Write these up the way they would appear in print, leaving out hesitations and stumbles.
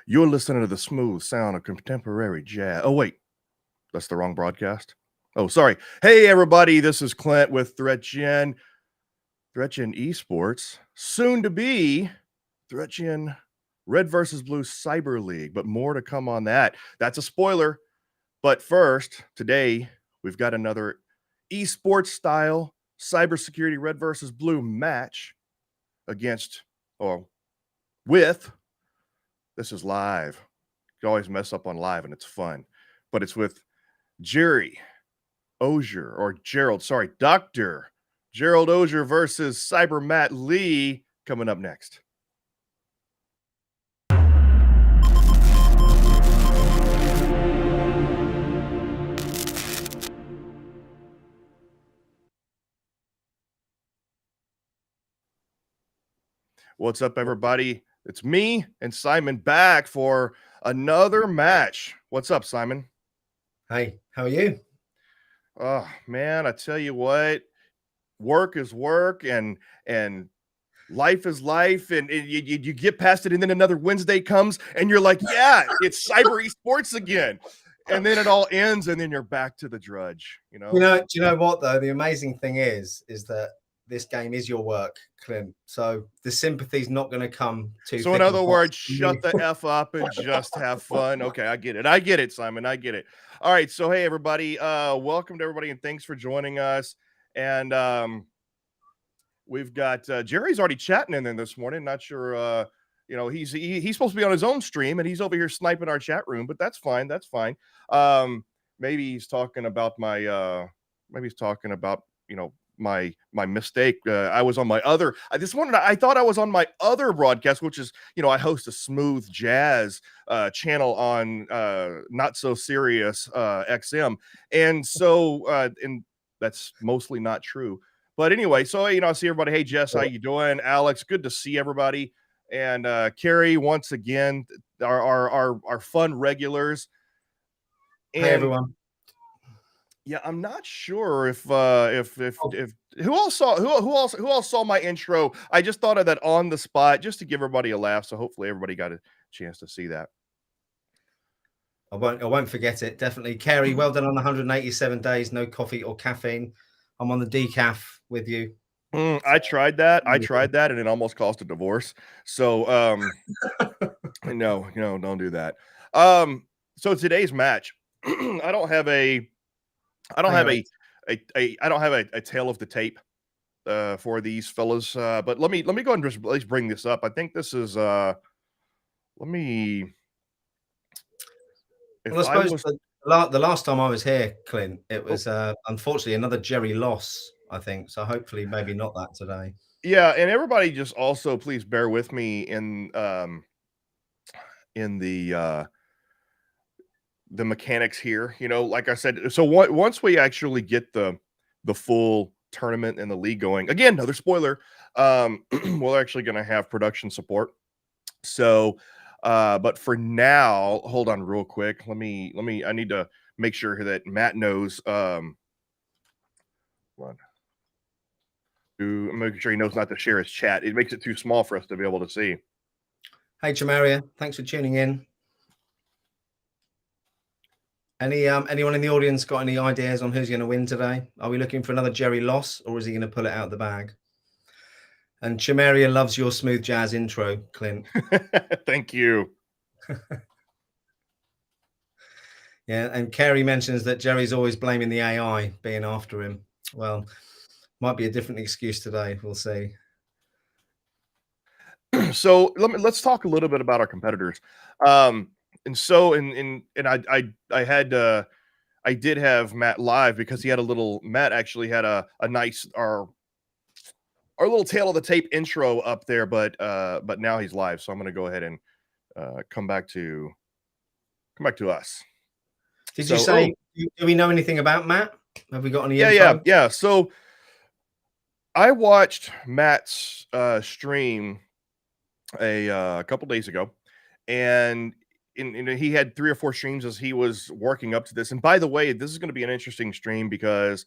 You're listening to the smooth sound of contemporary jazz. Oh, wait, that's the wrong broadcast. Oh, sorry. Hey, everybody, this is Clint with ThreatGEN eSports, soon to be ThreatGEN Red versus Blue Cyber League, but more to come on that. That's a spoiler. But first, today, we've got another eSports style cybersecurity Red versus Blue match this is live. You always mess up on live and it's fun, but it's with Dr. Gerald Ozier versus CyberMattLee coming up next. What's up, everybody? It's me and Simon back for another match. What's up, Simon? Hey, how are you? Oh, man, I tell you what, work is work and life is life, and you get past it, and then another Wednesday comes, and you're like, yeah, it's cyber esports again. And then it all ends, and then you're back to the drudge, Do you know what, though? The amazing thing is that this game is your work, Clint. So the sympathy's not going to come too. So in other words, shut the F up and just have fun. Okay, I get it, Simon. I get it. All right, so hey, everybody, welcome to everybody, and thanks for joining us. And we've got Jerry's already chatting in there this morning. Not sure, he's supposed to be on his own stream, and he's over here sniping our chat room, but that's fine. That's fine. Maybe he's talking about my my mistake. I was on my other this morning. I thought I was on my other broadcast, which is, I host a smooth jazz channel on Not So Serious XM, and so and that's mostly not true. But anyway, so I see everybody. Hey, Jess, how you doing? Alex, good to see everybody. And Carrie, once again, our fun regulars. And, hey, everyone. Yeah, I'm not sure if who else saw my intro. I just thought of that on the spot just to give everybody a laugh. So hopefully everybody got a chance to see that. I won't forget it. Definitely. Carrie, well done on 187 days, no coffee or caffeine. I'm on the decaf with you. I tried that, and it almost caused a divorce. So no, don't do that. So today's match, I don't have a tale of the tape for these fellas, but let me go ahead and just at least bring this up. I think this is the last time I was here, Clint, it was unfortunately another Jerry loss, I think. So hopefully maybe not that today. Yeah, and everybody just also please bear with me in the mechanics here. Like I said, so once we actually get the full tournament and the league going, again, another spoiler, we're actually going to have production support. So but for now, hold on real quick. I need to make sure that Matt knows making sure he knows not to share his chat. It makes it too small for us to be able to see. Hey, Chamaria, thanks for tuning in. Anyone in the audience got any ideas on who's going to win today? Are we looking for another Jerry loss, or is he going to pull it out of the bag? And Chamaria loves your smooth jazz intro, Clint. Thank you. Yeah, and Kerry mentions that Jerry's always blaming the AI being after him. Well, might be a different excuse today. We'll see. So let's talk a little bit about our competitors. And so I did have Matt live because he had Matt actually had a nice our little tail of the tape intro up there, but now he's live, so I'm going to go ahead and come back to us. Did you say? Do we know anything about Matt? Have we got any? Yeah. So I watched Matt's stream a couple days ago, and he had 3 or 4 streams as he was working up to this. And by the way, this is going to be an interesting stream because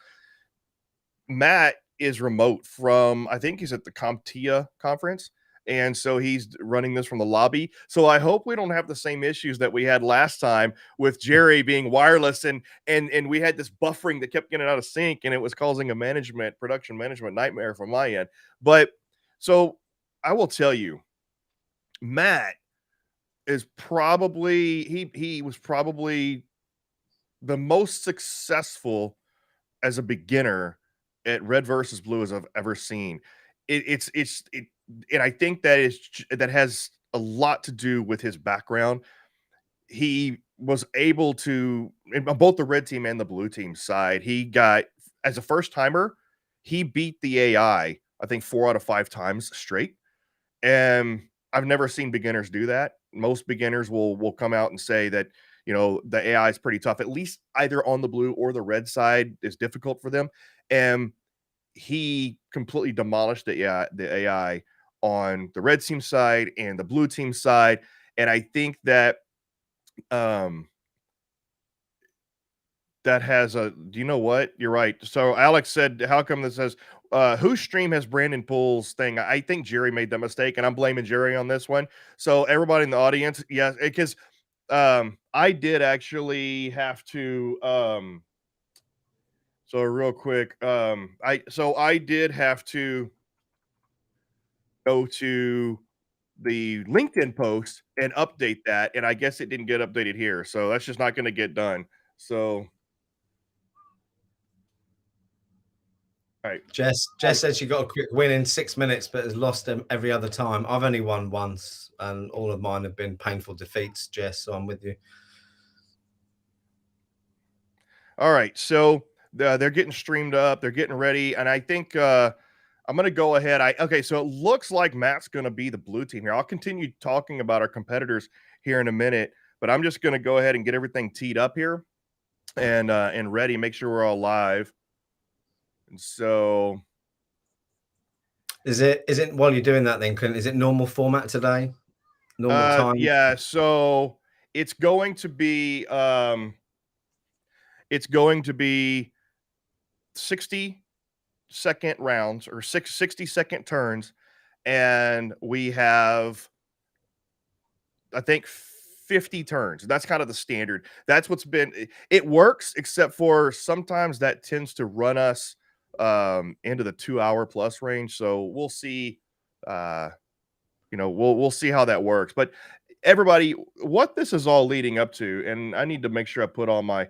Matt is remote from, I think he's at the CompTIA conference, and so he's running this from the lobby. So I hope we don't have the same issues that we had last time with Jerry being wireless, and we had this buffering that kept getting out of sync, and it was causing a production management nightmare from my end. But so I will tell you, Matt is probably he was probably the most successful as a beginner at Red versus Blue as I've ever seen. And I think that has a lot to do with his background. He was able to, on both the red team and the blue team side, he got, as a first timer, he beat the I think 4 out of 5 times straight. And I've never seen beginners do that. Most beginners will come out and say that, the AI is pretty tough, at least either on the blue or the red side is difficult for them. And he completely demolished the AI on the red team side and the blue team side. And I think that um that has a, do you know what? You're right. So Alex said, how come this says whose stream has Brandon Poole's thing? I think Jerry made that mistake, and I'm blaming Jerry on this one. So everybody in the audience, yes, because I did actually have to so real quick, I did have to go to the LinkedIn post and update that, and I guess it didn't get updated here. So that's just not going to get done. So all right. Jess said she got a quick win in 6 minutes, but has lost them every other time. I've only won once, and all of mine have been painful defeats, Jess. So I'm with you. All right, so they're getting streamed up, they're getting ready, and I think I'm going to go ahead. Okay, so it looks like Matt's going to be the blue team here. I'll continue talking about our competitors here in a minute, but I'm just going to go ahead and get everything teed up here and ready. Make sure we're all live. And so, is it while you're doing that then, Clint? Is it normal format today? Normal time? Yeah. So it's going to be 60-second rounds or 60-second turns, and we have, I think, 50 turns. That's kind of the standard. That's what's been, it works, except for sometimes that tends to run us into the 2-hour plus range. So we'll see, we'll see how that works. But everybody, what this is all leading up to, and I need to make sure I put on my,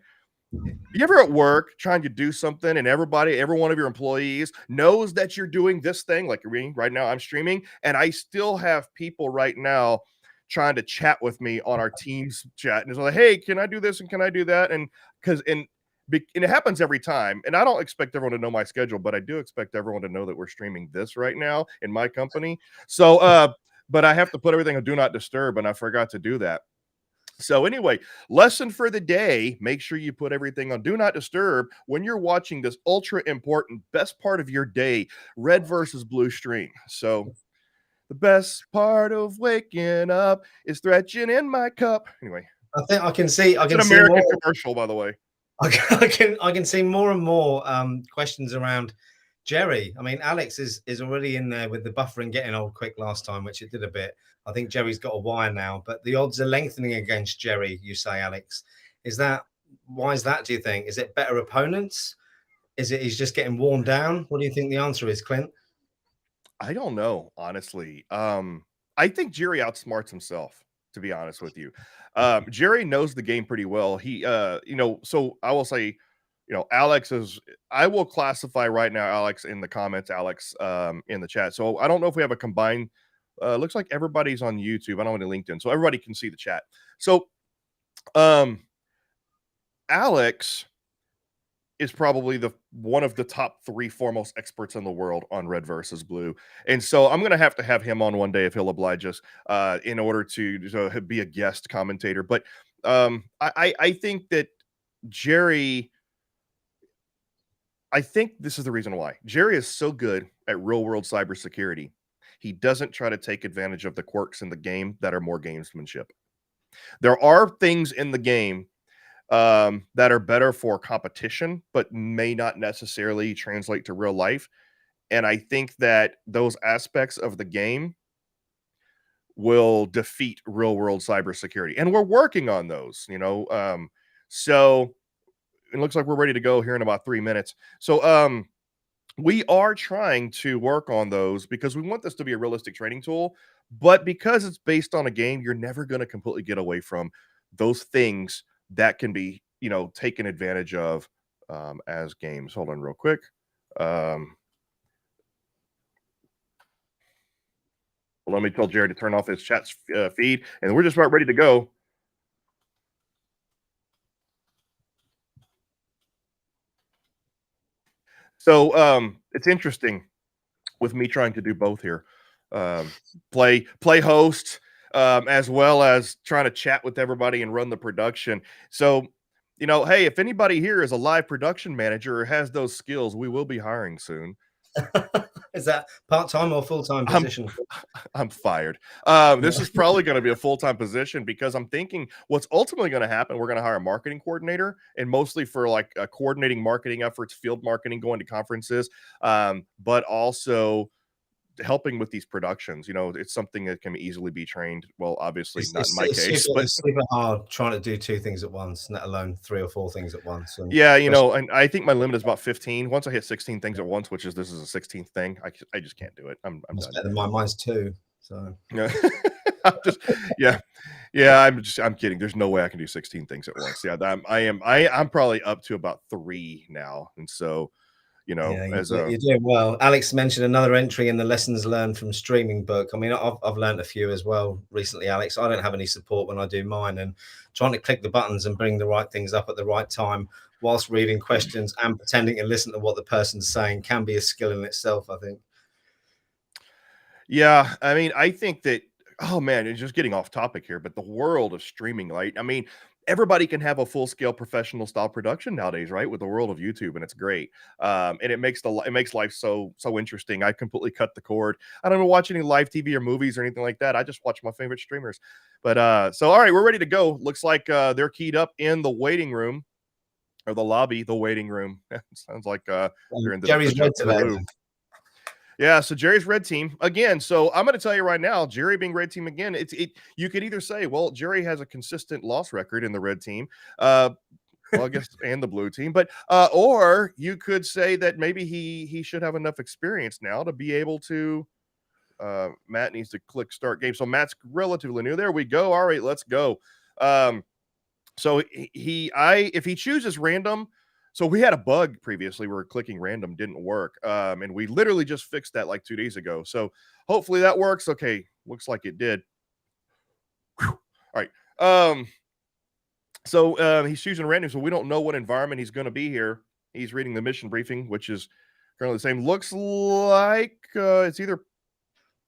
you ever at work trying to do something and every one of your employees knows that you're doing this thing, like right now I'm streaming, and I still have people right now trying to chat with me on our Teams chat, and it's like, hey, can I do this and can I do that? And it happens every time, and I don't expect everyone to know my schedule, but I do expect everyone to know that we're streaming this right now in my company. So but I have to put everything on do not disturb, and I forgot to do that. So anyway, lesson for the day, make sure you put everything on do not disturb when you're watching this ultra important best part of your day, red versus blue stream. So the best part of waking up is ThreatGEN in my cup. Anyway, I think I can see. It's an American commercial, by the way. I can see more and more questions around Jerry. I mean, Alex is already in there with the buffering getting old quick last time, which it did a bit. I think Jerry's got a wire now, but the odds are lengthening against Jerry, you say, Alex. Why is that, do you think? Is it better opponents? Is it he's just getting worn down? What do you think the answer is, Clint? I don't know, honestly. I think Jerry outsmarts himself, to be honest with you. Jerry knows the game pretty well. He so I will say, Alex is, I will classify right now Alex in the comments, Alex in the chat. So I don't know if we have a combined, looks like everybody's on YouTube. I don't want to LinkedIn, so everybody can see the chat. So Alex is probably one of the top 3 foremost experts in the world on red versus blue. And so I'm going to have him on one day if he'll oblige us in order to be a guest commentator. But I think that Jerry, I think this is the reason why Jerry is so good at real world cybersecurity. He doesn't try to take advantage of the quirks in the game that are more gamesmanship. There are things in the game that are better for competition, but may not necessarily translate to real life. And I think that those aspects of the game will defeat real world cybersecurity. And we're working on those, so it looks like we're ready to go here in about 3 minutes. So we are trying to work on those because we want this to be a realistic training tool, but because it's based on a game, you're never going to completely get away from those things that can be, taken advantage of as games. Hold on real quick. Let me tell Jared to turn off his chat feed, and we're just about ready to go. So it's interesting with me trying to do both here, play host, as well as trying to chat with everybody and run the production. So, hey, if anybody here is a live production manager or has those skills, we will be hiring soon. Is that part-time or full-time position? I'm fired. This is probably going to be a full-time position because I'm thinking what's ultimately going to happen, we're going to hire a marketing coordinator, and mostly for like coordinating marketing efforts, field marketing, going to conferences, but also helping with these productions. It's something that can easily be trained. Well, obviously not in my case, but it's super hard trying to do 2 things at once, let alone 3 or 4 things at once. And yeah, and I think my limit is about 15. Once I hit 16 things at once, which is this is a 16th thing, I just can't do it. I'm done. Better than mine's 2. So yeah. I'm kidding. There's no way I can do 16 things at once. Yeah, I'm probably up to about 3 now. And so, yeah, you're doing well. Alex mentioned another entry in the lessons learned from streaming book. I mean, I've learned a few as well recently, Alex. I don't have any support when I do mine, and trying to click the buttons and bring the right things up at the right time whilst reading questions and pretending to listen to what the person's saying can be a skill in itself, I think. Yeah, I mean, I think that, oh man, it's just getting off topic here, but the world of streaming, right? I mean, everybody can have a full scale professional style production nowadays, right? With the world of YouTube, and it's great. And it makes life so interesting. I completely cut the cord. I don't watch any live TV or movies or anything like that. I just watch my favorite streamers. But so all right, we're ready to go. Looks like they're keyed up in the waiting room or the lobby, the waiting room. Sounds like they're in the room. Yeah, so Jerry's red team again. So I'm going to tell you right now, Jerry being red team again. You could either say, well, Jerry has a consistent loss record in the red team, well, I guess, and the blue team, but or you could say that maybe he should have enough experience now to be able to. Matt needs to click start game. So Matt's relatively new. There we go. All right, let's go. So if he chooses random. So we had a bug previously where clicking random didn't work. And we literally just fixed that like 2 days ago. So hopefully that works. Okay. Looks like it did. Whew. All right. So he's choosing random. So we don't know what environment he's going to be here. He's reading the mission briefing, which is currently the same. Looks like it's either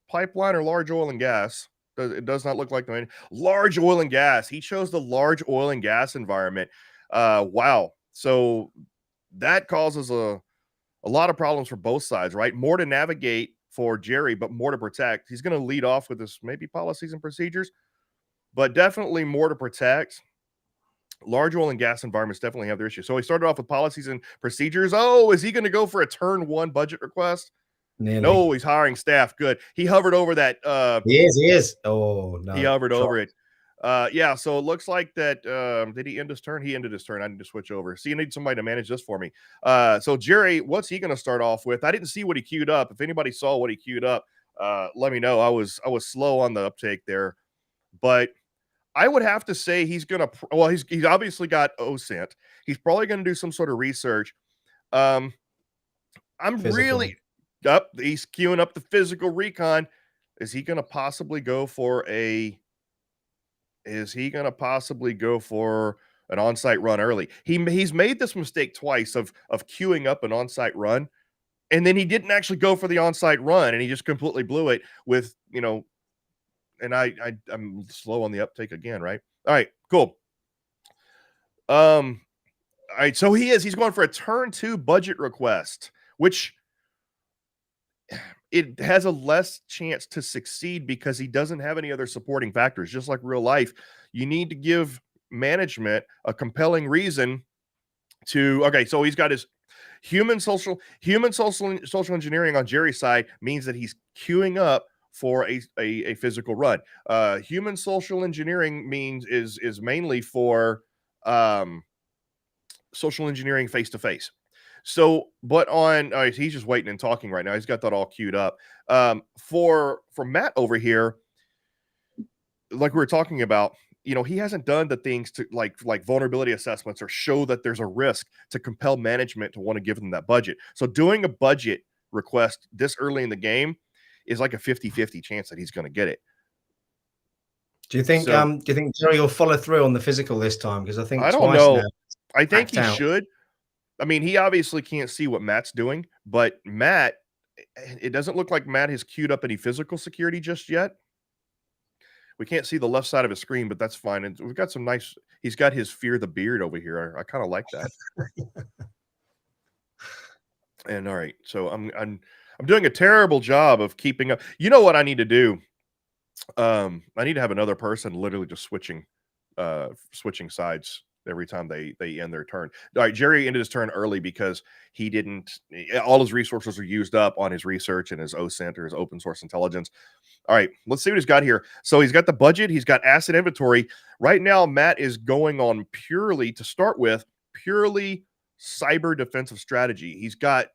pipeline or large oil and gas. It does not look like the large oil and gas. He chose the large oil and gas environment. Wow. So that causes a lot of problems for both sides, right? More to navigate for Jerry, but more to protect. He's going to lead off with this maybe policies and procedures, but definitely more to protect. Large oil and gas environments definitely have their issues. So he started off with policies and procedures. Oh, is he going to go for a turn 1 budget request? Nearly. No, he's hiring staff. Good. He hovered over that. He is. Oh, no. He hovered over it. Yeah, so it looks like that. Did he end his turn? He ended his turn. I need to switch over. So you need somebody to manage this for me. So Jerry, what's he going to start off with? I didn't see what he queued up. If anybody saw what he queued up, let me know. I was slow on the uptake there, but I would have to say he's going to. Well, he's obviously got OSINT. He's probably going to do some sort of research. I'm physical. Really up. He's queuing up the physical recon. Is he going to possibly go for a? Is he going to possibly go for an on-site run early? He's made this mistake twice of queuing up an on-site run, and then he didn't actually go for the on-site run, and he just completely blew it with, and I'm slow on the uptake again, right? All right, cool. All right, so he's going for a turn 2 budget request, which it has a less chance to succeed because he doesn't have any other supporting factors. Just like real life, you need to give management a compelling reason to. Okay, so he's got his human social engineering on Jerry's side means that he's queuing up for a physical run. Human social engineering is mainly for social engineering face to face. So, but on he's just waiting and talking right now. He's got that all queued up. For Matt over here, like we were talking about, he hasn't done the things to like vulnerability assessments or show that there's a risk to compel management to want to give them that budget. So doing a budget request this early in the game is like a 50-50 chance that he's going to get it. Do you think Jerry will follow through on the physical this time? Because I think I don't twice know. now I think he out. should. I mean, he obviously can't see what Matt's doing, but Matt, it doesn't look like Matt has queued up any physical security just yet. We can't see the left side of his screen, but that's fine. And we've got some nice, he's got his Fear the Beard over here. I kind of like that. And all right, so I'm doing a terrible job of keeping up. You know what I need to do? I need to have another person literally just switching sides every time they end their turn. All right, Jerry ended his turn early because he didn't, all his resources are used up on his research and his OSINT or his open source intelligence. All right, let's see what he's got here. So he's got the budget, he's got asset inventory. Right now, Matt is going on purely, to start with, purely cyber defensive strategy. He's got,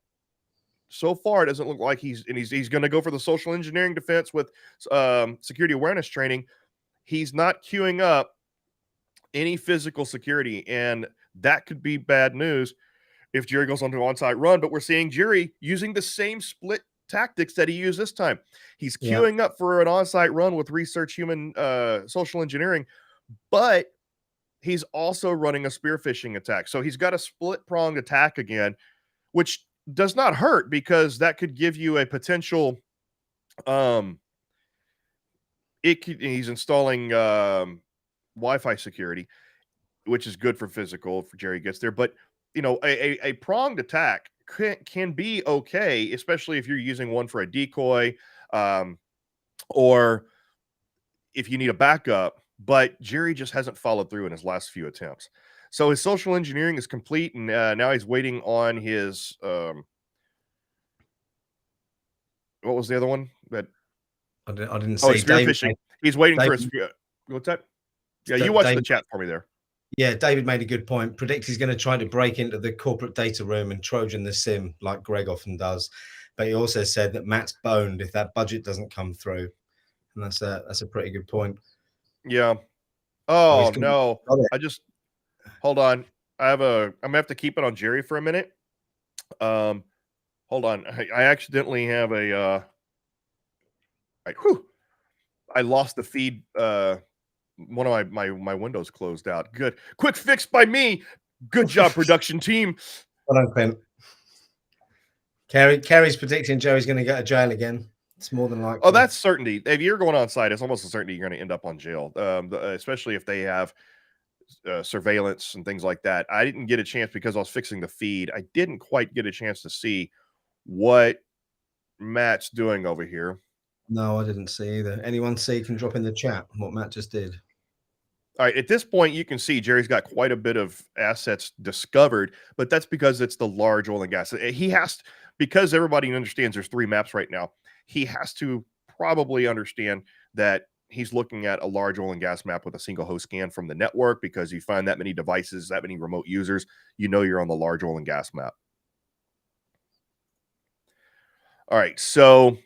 so far, it doesn't look like he's going to go for the social engineering defense with security awareness training. He's not queuing up any physical security, and that could be bad news if Jerry goes on to an on-site run. But we're seeing Jerry using the same split tactics that he used this time. He's queuing up for an on-site run with research human social engineering, but he's also running a spear phishing attack. So he's got a split-pronged attack again, which does not hurt because that could give you a potential he's installing Wi-Fi security, which is good for physical if Jerry gets there. But a pronged attack can be okay, especially if you're using one for a decoy, or if you need a backup. But Jerry just hasn't followed through in his last few attempts. So his social engineering is complete, and now he's waiting on his what was the other one that I didn't see. Spear phishing. He's waiting for his. What's that? Yeah, you watched the chat for me there. Yeah, David made a good point. Predict he's going to try to break into the corporate data room and Trojan the sim like Greg often does. But he also said that Matt's boned if that budget doesn't come through, and that's a pretty good point. Yeah. Oh no! I just hold on. I'm gonna have to keep it on Jerry for a minute. Hold on. I accidentally have a. I lost the feed. One of my windows closed out. Good. Quick fix by me. Good job, production team. Well done, Clint. Kerry's predicting Jerry's going to go to jail again. It's more than likely. Oh, that's certainty. If you're going on site, it's almost a certainty you're going to end up on jail, especially if they have surveillance and things like that. I didn't get a chance because I was fixing the feed. I didn't quite get a chance to see what Matt's doing over here. No, I didn't see either. Anyone see can drop in the chat what Matt just did. All right, at this point, you can see Jerry's got quite a bit of assets discovered, but that's because it's the large oil and gas. He has, because everybody understands there's 3 maps right now, he has to probably understand that he's looking at a large oil and gas map with a single host scan from the network, because you find that many devices, that many remote users, you're on the large oil and gas map. All right, so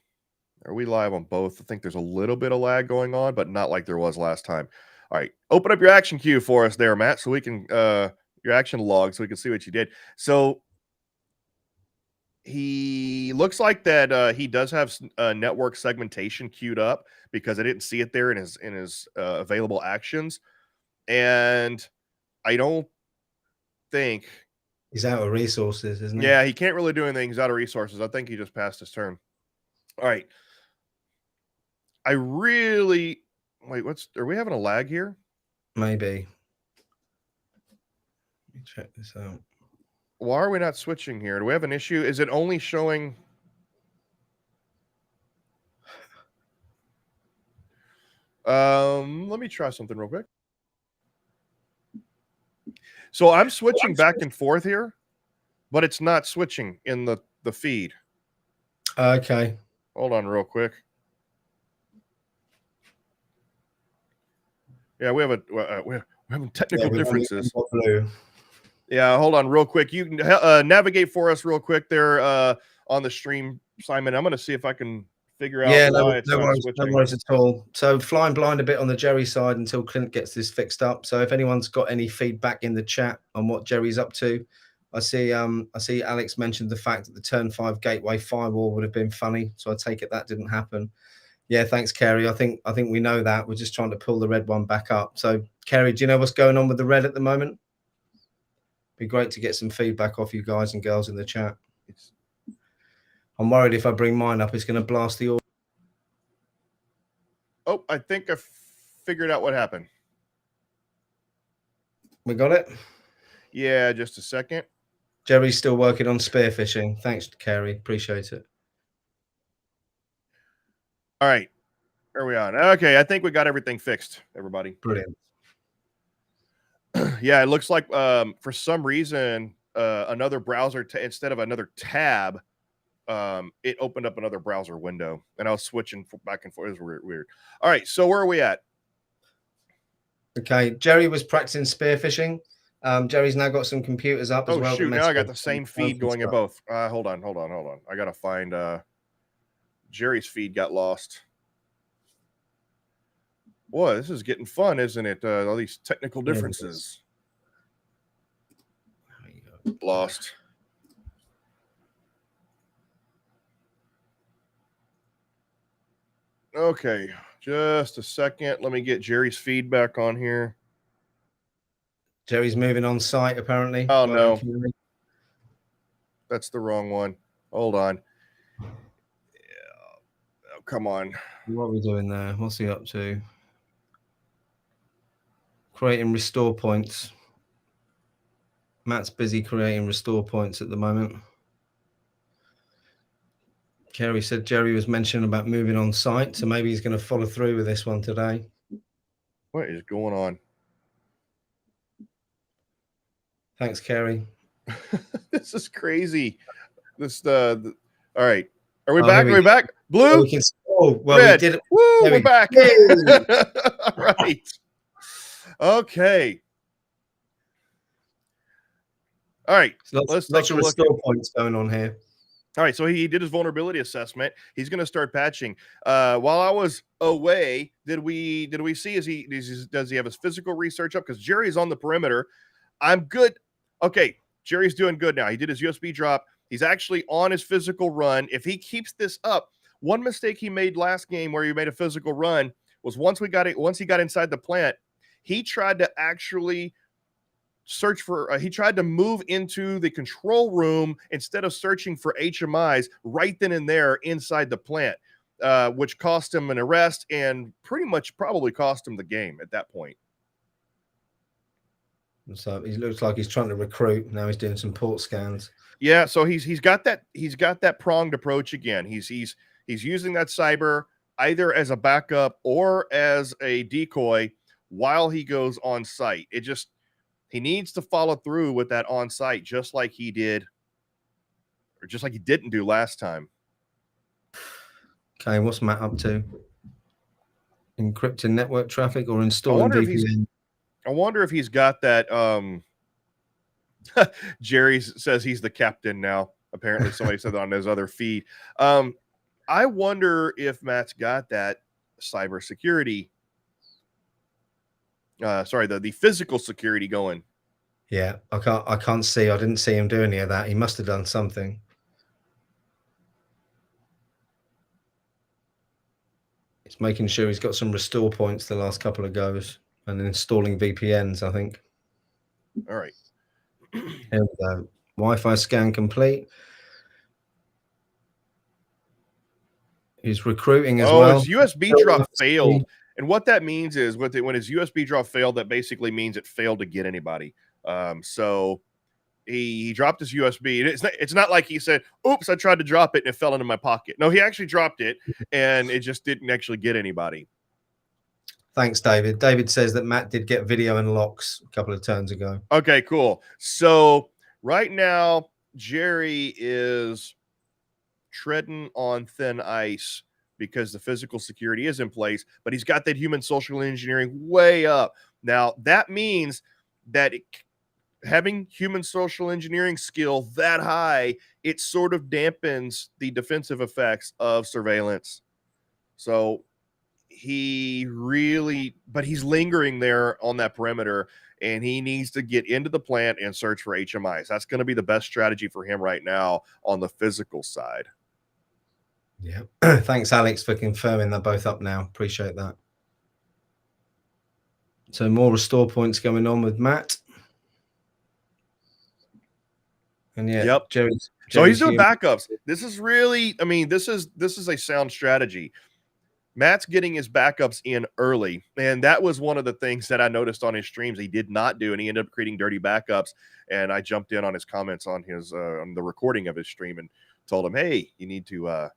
are we live on both? I think there's a little bit of lag going on, but not like there was last time. All right, open up your action queue for us there, Matt, so we can your action log, so we can see what you did. So he looks like that he does have network segmentation queued up, because I didn't see it there in his available actions, and I don't think he's out of resources, isn't he? Yeah, he can't really do anything. He's out of resources. I think he just passed his turn. All right. I really wait. Are we having a lag here? Maybe. Let me check this out. Why are we not switching here? Do we have an issue? Is it only showing? Let me try something real quick. So I'm switching back and forth here, but it's not switching in the feed. Okay. Hold on real quick. Yeah, we're having technical differences. Yeah, hold on real quick. You can navigate for us real quick there on the stream, Simon. I'm going to see if I can figure out why it's not switching. No worries at all. So flying blind a bit on the Jerry side until Clint gets this fixed up. So if anyone's got any feedback in the chat on what Jerry's up to, I see Alex mentioned the fact that the turn 5 gateway firewall would have been funny. So I take it that didn't happen. Yeah, thanks, Kerry. I think we know that. We're just trying to pull the red one back up. So, Kerry, do you know what's going on with the red at the moment? Be great to get some feedback off you guys and girls in the chat. I'm worried if I bring mine up, it's going to blast the audio. Oh, I think I figured out what happened. We got it? Yeah, just a second. Jerry's still working on spearfishing. Thanks, Kerry. Appreciate it. All right. Are we on? Okay, I think we got everything fixed, everybody. Brilliant. Yeah, it looks like for some reason another browser instead of another tab, it opened up another browser window, and I was switching back and forth. It was weird. All right, so where are we at? Okay, Jerry was practicing spearfishing. Jerry's now got some computers up as well. Oh shoot! Now I got the same feed going in both. Hold on. I gotta find Jerry's feed got lost. Boy, this is getting fun, isn't it? All these technical differences. Lost. Okay, just a second. Let me get Jerry's feedback on here. Jerry's moving on site, apparently. Oh, no. That's the wrong one. Hold on. Yeah. Oh, come on. What are we doing there? What's he up to? Creating restore points. Matt's busy creating restore points at the moment. Kerry said Jerry was mentioning about moving on site, so maybe he's going to follow through with this one today. What is going on? Thanks, Kerry. This is crazy. This all right. Are we back? Are we back? Blue? Red. We did it. Woo, we're back. All right. Okay. All right. So let's take a look. Restore points going on here. All right, so he did his vulnerability assessment. He's going to start patching. While I was away, did we see does he have his physical research up? Because Jerry's on the perimeter. I'm good. Okay, Jerry's doing good now. He did his USB drop. He's actually on his physical run. If he keeps this up, one mistake he made last game where he made a physical run was once he got inside the plant, he tried to actually search for he tried to move into the control room instead of searching for HMIs right then and there inside the plant, which cost him an arrest and pretty much probably cost him the game at that point. So he looks like he's trying to recruit. Now he's doing some port scans. Yeah, so he's got that pronged approach again. He's using that cyber either as a backup or as a decoy while he goes on site. He needs to follow through with that on site, just like he did, or just like he didn't do last time. Okay, what's Matt up to? Encrypting network traffic or installing VPN? I wonder if he's got that. Jerry says he's the captain now. Apparently, somebody said that on his other feed. I wonder if Matt's got that cybersecurity. The physical security going. Yeah, I can't see. I didn't see him do any of that. He must have done something. He's making sure he's got some restore points the last couple of goes and installing VPNs, I think. All right. Here we go. Wi-Fi scan complete. He's recruiting as well. His USB drop failed. And what that means is when his USB drop failed, that basically means it failed to get anybody. So he dropped his USB. It's not like he said, oops, I tried to drop it and it fell into my pocket. No, he actually dropped it and it just didn't actually get anybody. Thanks, David. David says that Matt did get video and locks a couple of turns ago. Okay, cool. So right now, Jerry is treading on thin ice because the physical security is in place, but he's got that human social engineering way up. Now, that means that having human social engineering skill that high, it sort of dampens the defensive effects of surveillance. So he's lingering there on that perimeter, and he needs to get into the plant and search for HMIs. That's going to be the best strategy for him right now on the physical side. Yeah. Thanks, Alex, for confirming they're both up now. Appreciate that. So more restore points going on with Matt. And yeah, yep. Jerry's so he's doing backups. This is really, this is a sound strategy. Matt's getting his backups in early, and that was one of the things that I noticed on his streams he did not do, and he ended up creating dirty backups. And I jumped in on his comments on his on the recording of his stream and told him, hey, you need to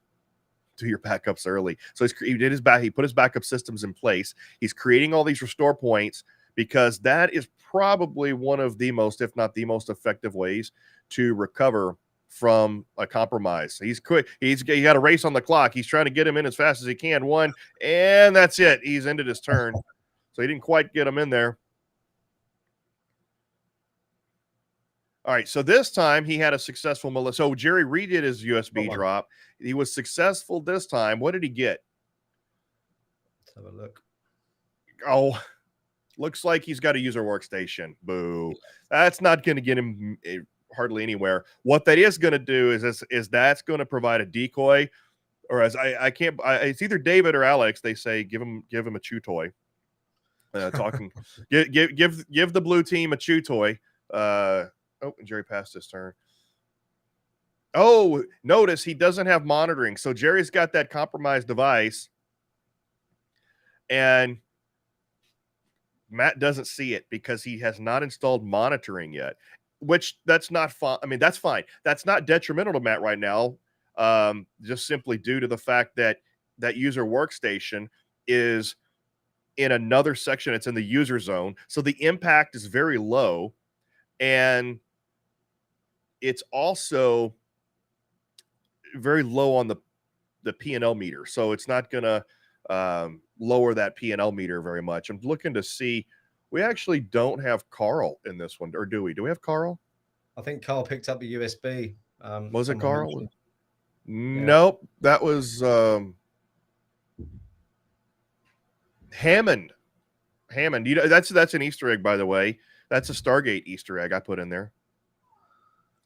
do your backups early. So he put his backup systems in place. He's creating all these restore points because that is probably one of the most, if not the most effective ways to recover from a compromise. He's quick. He got a race on the clock. He's trying to get him in as fast as he can. One, and that's it. He's ended his turn. So he didn't quite get him in there. All right. So this time he had a successful So Jerry redid his USB drop. He was successful this time. What did he get? Let's have a look. Oh, looks like he's got a user workstation. Boo. That's not going to get him hardly anywhere. What that is going to do is that's going to provide a decoy, or as it's either David or Alex. They say give him a chew toy. Talking, give the blue team a chew toy. Jerry passed his turn. Oh, notice he doesn't have monitoring. So Jerry's got that compromised device, and Matt doesn't see it because he has not installed monitoring yet, which that's not fun. That's fine. That's not detrimental to Matt right now. Just simply due to the fact that that user workstation is in another section. It's in the user zone. So the impact is very low, and it's also very low on the P&L meter. So it's not going to lower that P&L meter very much. I'm looking to see. We actually don't have Carl in this one, or do we? Do we have Carl? I think Carl picked up the USB. Was it Carl? Yeah. Nope. That was Hammond. Hammond. That's an Easter egg, by the way. That's a Stargate Easter egg I put in there.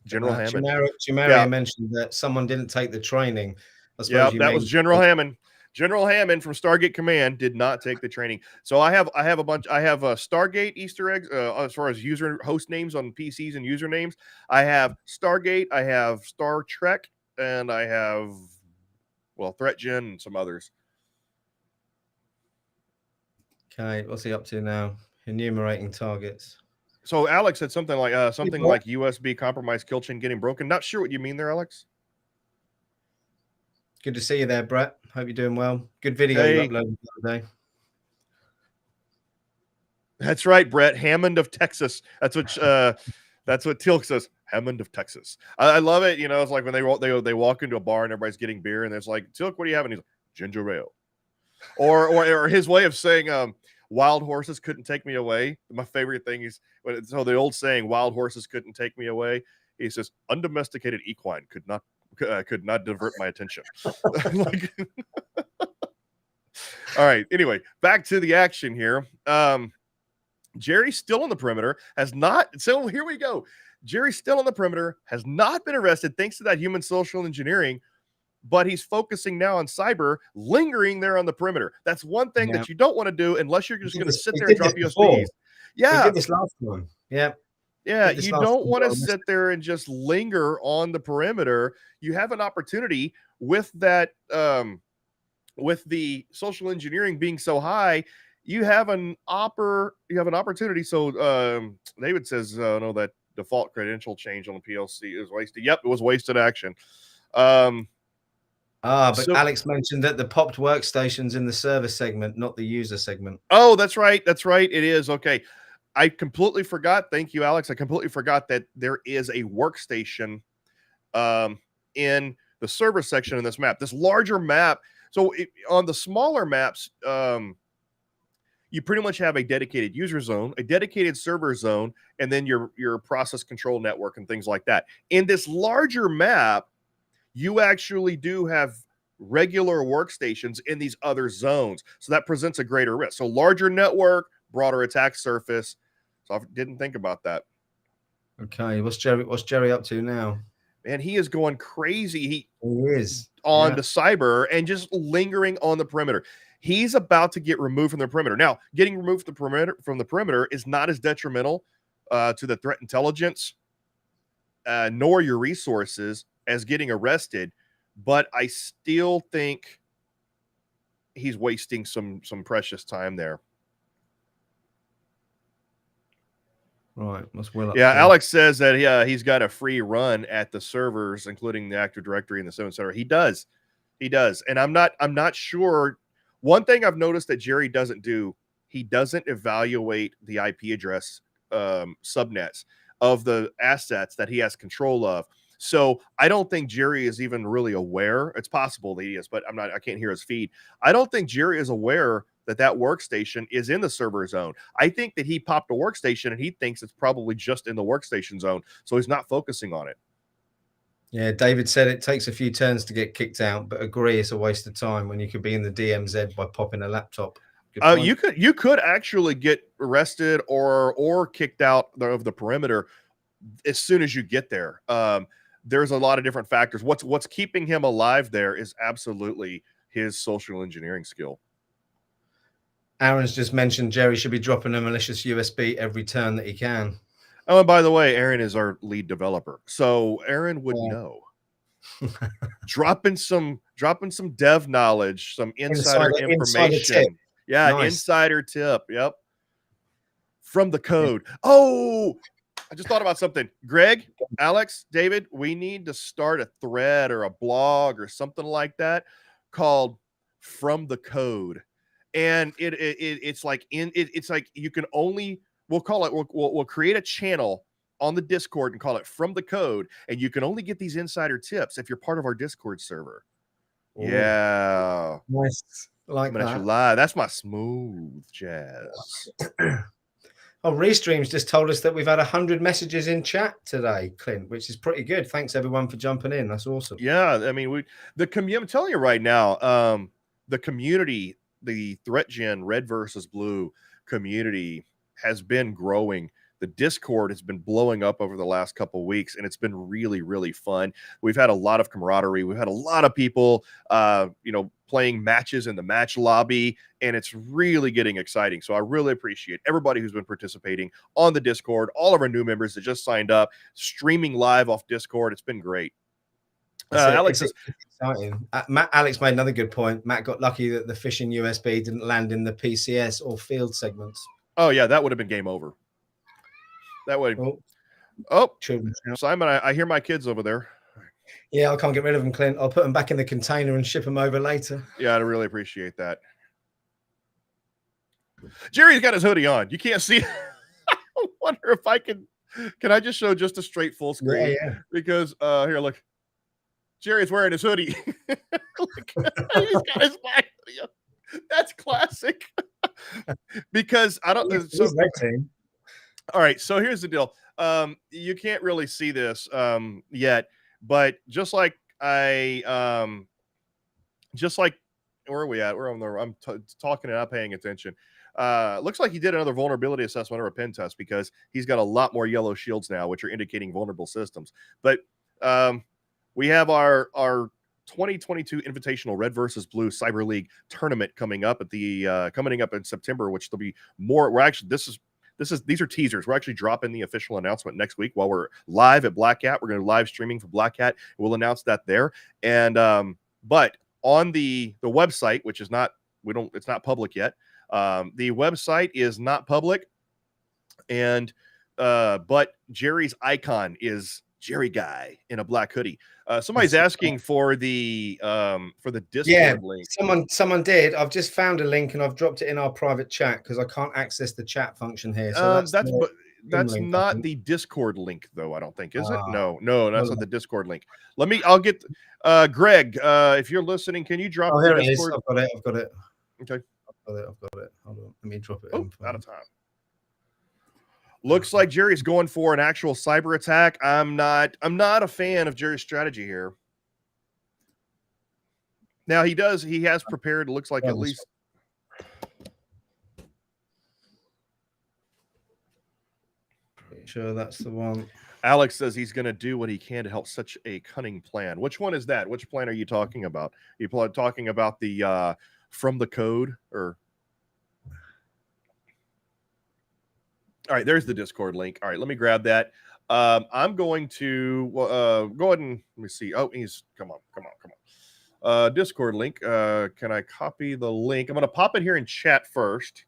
General Hammond. Chimera mentioned that someone didn't take the training. Yeah, that was General Hammond. General Hammond from Stargate Command did not take the training. So I have a bunch. I have Stargate Easter eggs as far as user host names on PCs and usernames. I have Stargate. I have Star Trek, and I have ThreatGEN and some others. Okay, what's he up to now? Enumerating targets. So Alex said something like USB compromised kill chain getting broken. Not sure what you mean there, Alex. Good to see you there, Brett. Hope you're doing well. Good video you uploaded the other day. That's right, Brett. Hammond of Texas. That's what Tilk says. Hammond of Texas. I love it. It's like when they walk into a bar and everybody's getting beer and there's like, Tilk, what do you have? And he's like, ginger ale. Or his way of saying wild horses couldn't take me away. My favorite thing is the old saying, wild horses couldn't take me away. He says, undomesticated equine could not divert my attention. All right. Anyway, back to the action here. Jerry's still on the perimeter. So here we go. Jerry's still on the perimeter, has not been arrested thanks to that human social engineering, but he's focusing now on cyber, lingering there on the perimeter. That's one thing that you don't want to do unless you're just going to sit there and drop USBs. Yeah. We did this last one. Yeah. Yeah, you don't want to sit there and just linger on the perimeter. You have an opportunity with that, with the social engineering being so high, you have an opportunity. So David says, no, that default credential change on the PLC is wasted. Yep, it was wasted action. But Alex mentioned that the popped workstations in the server segment, not the user segment. Oh, that's right. That's right. It is. Okay. I completely forgot. Thank you, Alex. I completely forgot that there is a workstation in the server section in this map. This larger map. So on the smaller maps, you pretty much have a dedicated user zone, a dedicated server zone, and then your process control network and things like that. In this larger map, you actually do have regular workstations in these other zones. So that presents a greater risk. So larger network, broader attack surface. So I didn't think about that. Okay, what's Jerry up to now? Man, he is going crazy. He is on the cyber and just lingering on the perimeter. He's about to get removed from the perimeter. Now, getting removed from the perimeter is not as detrimental to the threat intelligence nor your resources as getting arrested, but I still think he's wasting some precious time there. Right, what's Will up Yeah, to? Alex says that he's got a free run at the servers, including the Active Directory and the 7 Center. He does, and I'm not sure. One thing I've noticed that Jerry doesn't do, he doesn't evaluate the IP address subnets of the assets that he has control of. So I don't think Jerry is even really aware. It's possible that he is, but I can't hear his feed. I don't think Jerry is aware that workstation is in the server zone. I think that he popped a workstation and he thinks it's probably just in the workstation zone. So he's not focusing on it. Yeah, David said it takes a few turns to get kicked out, but agree it's a waste of time when you could be in the DMZ by popping a laptop. You could actually get arrested or kicked out of the perimeter as soon as you get there. There's a lot of different factors. What's keeping him alive there is absolutely his social engineering skill. Aaron's just mentioned Jerry should be dropping a malicious USB every turn that he can. Oh, and by the way, Aaron is our lead developer, so Aaron would know. dropping some dev knowledge, some insider information. Insider tip. Yeah, nice. Insider tip. Yep. From the code. Yeah. Oh, I just thought about something. Greg, Alex, David, we need to start a thread or a blog or something like that called From the Code. And it's like you can only, we'll create a channel on the Discord and call it From the Code, and you can only get these insider tips if you're part of our Discord server. Ooh. Yeah, nice. Like that. You live. That's my smooth jazz. Oh, Restreams just told us that we've had 100 messages in chat today, Clint, which is pretty good. Thanks everyone for jumping in. That's awesome. Yeah, I mean, I'm telling you right now, the community, the ThreatGEN Red versus Blue community has been growing. The Discord has been blowing up over the last couple of weeks, and it's been really, really fun. We've had a lot of camaraderie. We've had a lot of people, playing matches in the match lobby, and it's really getting exciting. So I really appreciate everybody who's been participating on the Discord, all of our new members that just signed up, streaming live off Discord. It's been great. Alex is exciting. Alex made another good point. Matt got lucky that the phishing USB didn't land in the PCS or field segments. Oh yeah, that would have been game over. That way. Oh, Simon, I hear my kids over there. Yeah, I can't get rid of them, Clint. I'll put them back in the container and ship them over later. Yeah, I really appreciate that. Jerry's got his hoodie on. You can't see. I wonder if I can I just show just a straight full screen? Yeah. Because here, look. Jerry's wearing his hoodie. Look, he's got his black hoodie on. That's classic. Because I don't so all right, so here's the deal. You can't really see this yet, but just like where are we at? I'm talking and not paying attention. Looks like he did another vulnerability assessment or a pen test because he's got a lot more yellow shields now, which are indicating vulnerable systems. But we have our 2022 Invitational Red versus Blue Cyber League tournament coming up coming up in September, which there'll be more. We're actually these are teasers. We're actually dropping the official announcement next week while we're live at Black Hat. We're going to live streaming for Black Hat. We'll announce that there. And but on the website, which is it's not public yet. The website is not public, and but Jerry's icon is Jerry Guy in a black hoodie. Somebody's asking for the Discord link. Someone did. I've just found a link and I've dropped it in our private chat because I can't access the chat function here. So that's link, I not think. the Discord link, though. I don't think, is it? Ah, No, that's well, not the Discord link. I'll get Greg. If you're listening, can you drop oh, the here it is. Discord? I've got it. I've got it. Okay. I've got it. Hold on. Let me drop it Oh, in. out of time. Looks like Jerry's going for an actual cyber attack. I'm not a fan of Jerry's strategy here. Now he has prepared, it looks like at least. Pretty sure that's the one. Alex says he's going to do what he can to help such a cunning plan. Which one is that? Which plan are you talking about? You talking about the from the code or? All right, there's the Discord link. All right, let me grab that. I'm going to go ahead and let me see. Oh, come on. Discord link. Can I copy the link? I'm going to pop it here in chat first.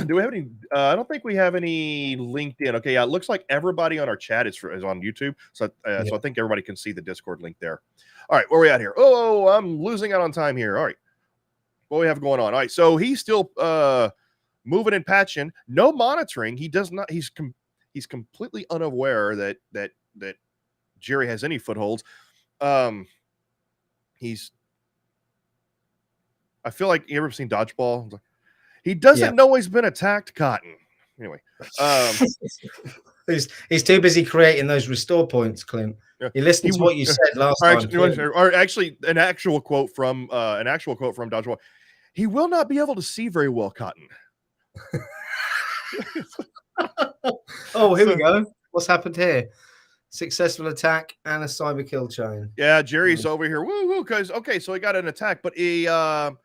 Do we have any? I don't think we have any LinkedIn. Okay, yeah, it looks like everybody on our chat is on YouTube, so I think everybody can see the Discord link there. All right, where are we at here? Oh, I'm losing out on time here. All right, what do we have going on? All right, so he's still moving and patching, no monitoring. He does not. He's completely unaware that Jerry has any footholds. I feel like you ever seen Dodgeball? He doesn't know he's been attacked, Cotton. Anyway, he's too busy creating those restore points, Clint. He listened to what you said last time. Or actually, an actual quote from Dodgeball. He will not be able to see very well, Cotton. Oh, here we go. What's happened here? Successful attack and a cyber kill chain. Yeah, Jerry's over here. Woo, because okay, so he got an attack, but he got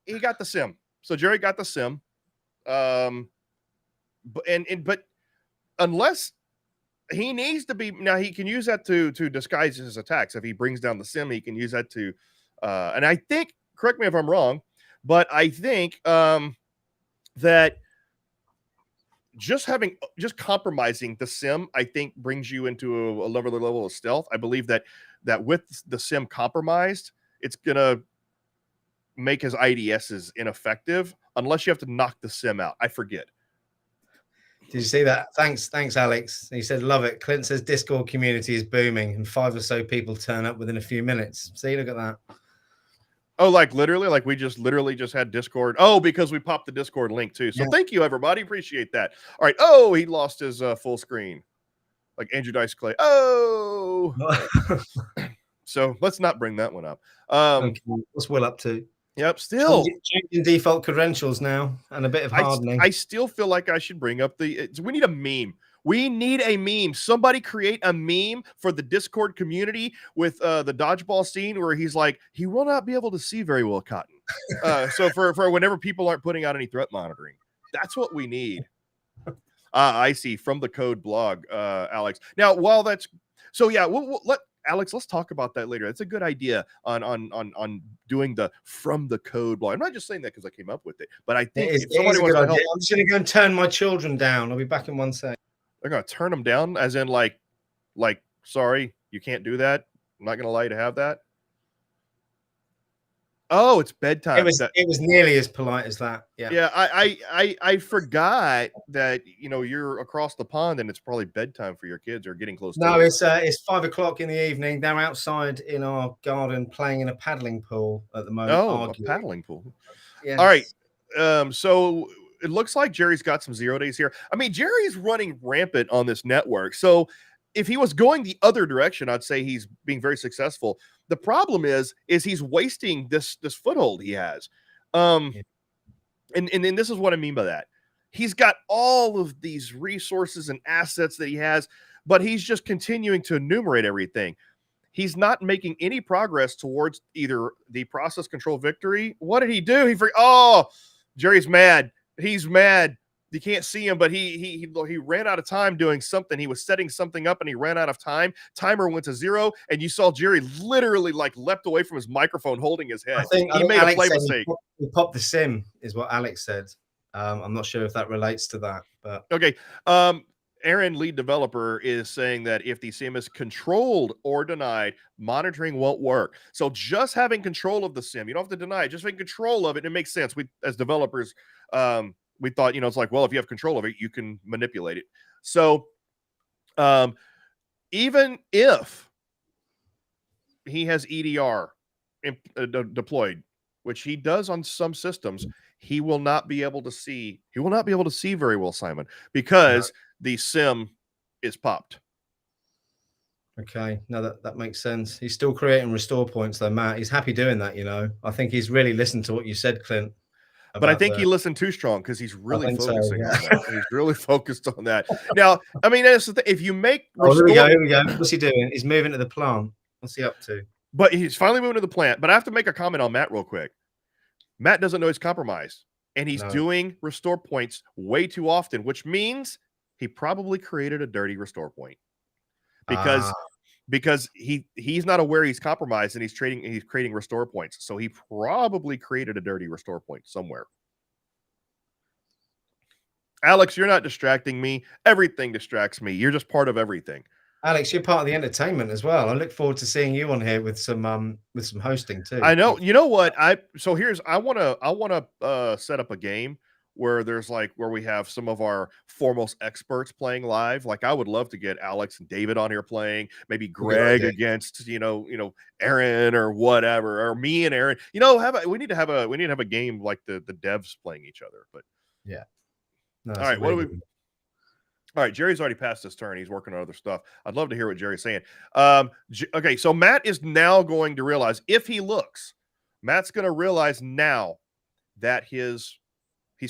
the sim. So Jerry got the sim. But unless he needs to be now, he can use that to disguise his attacks. If he brings down the sim, he can use that to and I think, correct me if I'm wrong, but I think that just compromising the sim, I think, brings you into a level of stealth. I believe that with the sim compromised, it's gonna make his IDSs ineffective unless you have to knock the sim out. I forget. Did you see that? Thanks, Alex. He said, love it. Clint says Discord community is booming and 5 or so people turn up within a few minutes. See, look at that. Oh, like literally, like we literally just had Discord. Oh, because we popped the Discord link too. So thank you, everybody. Appreciate that. All right. Oh, he lost his full screen. Like Andrew Dice Clay. Oh. So let's not bring that one up. Okay. What's Will up to? Yep. Still changing default credentials now and a bit of hardening. I still feel like I should bring up we need a meme. We need a meme. Somebody create a meme for the Discord community with the dodgeball scene where he's like, he will not be able to see very well, Cotton. So for whenever people aren't putting out any threat monitoring, that's what we need. I see from the code blog, Alex. Now, while that's so, yeah, we'll let Alex. Let's talk about that later. That's a good idea on doing the from the code blog. I'm not just saying that because I came up with it, but I think if somebody wants to help, I'm just going to go and turn my children down. I'll be back in 1 sec. They're going to turn them down, as in like, sorry, you can't do that. I'm not going to allow you to have that. Oh, it's bedtime. It was nearly as polite as that. Yeah. Yeah. I forgot that, you're across the pond and it's probably bedtime for your kids or getting close. No, it's 5 o'clock in the evening. They're outside in our garden playing in a paddling pool at the moment. Oh, arguing. A paddling pool. Yes. All right. So it looks like Jerry's got some 0 days here. I mean, Jerry's running rampant on this network. So if he was going the other direction, I'd say he's being very successful. The problem is he's wasting this foothold he has. And this is what I mean by that. He's got all of these resources and assets that he has, but he's just continuing to enumerate everything. He's not making any progress towards either the process control victory. What did he do? Jerry's mad. He's mad. You can't see him, but he ran out of time doing something. He was setting something up and he ran out of time. Timer went to 0, and you saw Jerry literally leapt away from his microphone holding his head. He made a play mistake. He popped the sim, is what Alex said. I'm not sure if that relates to that, but okay. Aaron, lead developer, is saying that if the sim is controlled or denied, monitoring won't work. So just having control of the sim, you don't have to deny it, just having control of it, it makes sense. We, as developers, we thought, it's like, well, if you have control of it, you can manipulate it. So even if he has EDR deployed, which he does on some systems, he will not be able to see. He will not be able to see very well, Simon, because the SIM is popped. Okay, no, that makes sense. He's still creating restore points, though, Matt. He's happy doing that. I think he's really listened to what you said, Clint. But I think he listened too strong because he's really focusing on that. He's really focused on that. Now, I mean, that's the thing. If you make restore, here we go. What's he doing? He's moving to the plant. What's he up to? But he's finally moving to the plant. But I have to make a comment on Matt real quick. Matt doesn't know he's compromised, and he's doing restore points way too often, which means he probably created a dirty restore point because he's not aware he's compromised, and he's creating restore points. So he probably created a dirty restore point somewhere. Alex, you're not distracting me. Everything distracts me. You're just part of everything. Alex, you're part of the entertainment as well. I look forward to seeing you on here with some hosting too. I know. You know what? I want to set up a game where where we have some of our foremost experts playing live. Like, I would love to get Alex and David on here playing, maybe Greg against, Aaron or whatever, or me and Aaron. We need to have a game like the devs playing each other. But yeah. No, all right, all right, Jerry's already passed his turn. He's working on other stuff. I'd love to hear what Jerry's saying. Okay, so Matt is now going to realize, if he looks, Matt's going to realize now that he's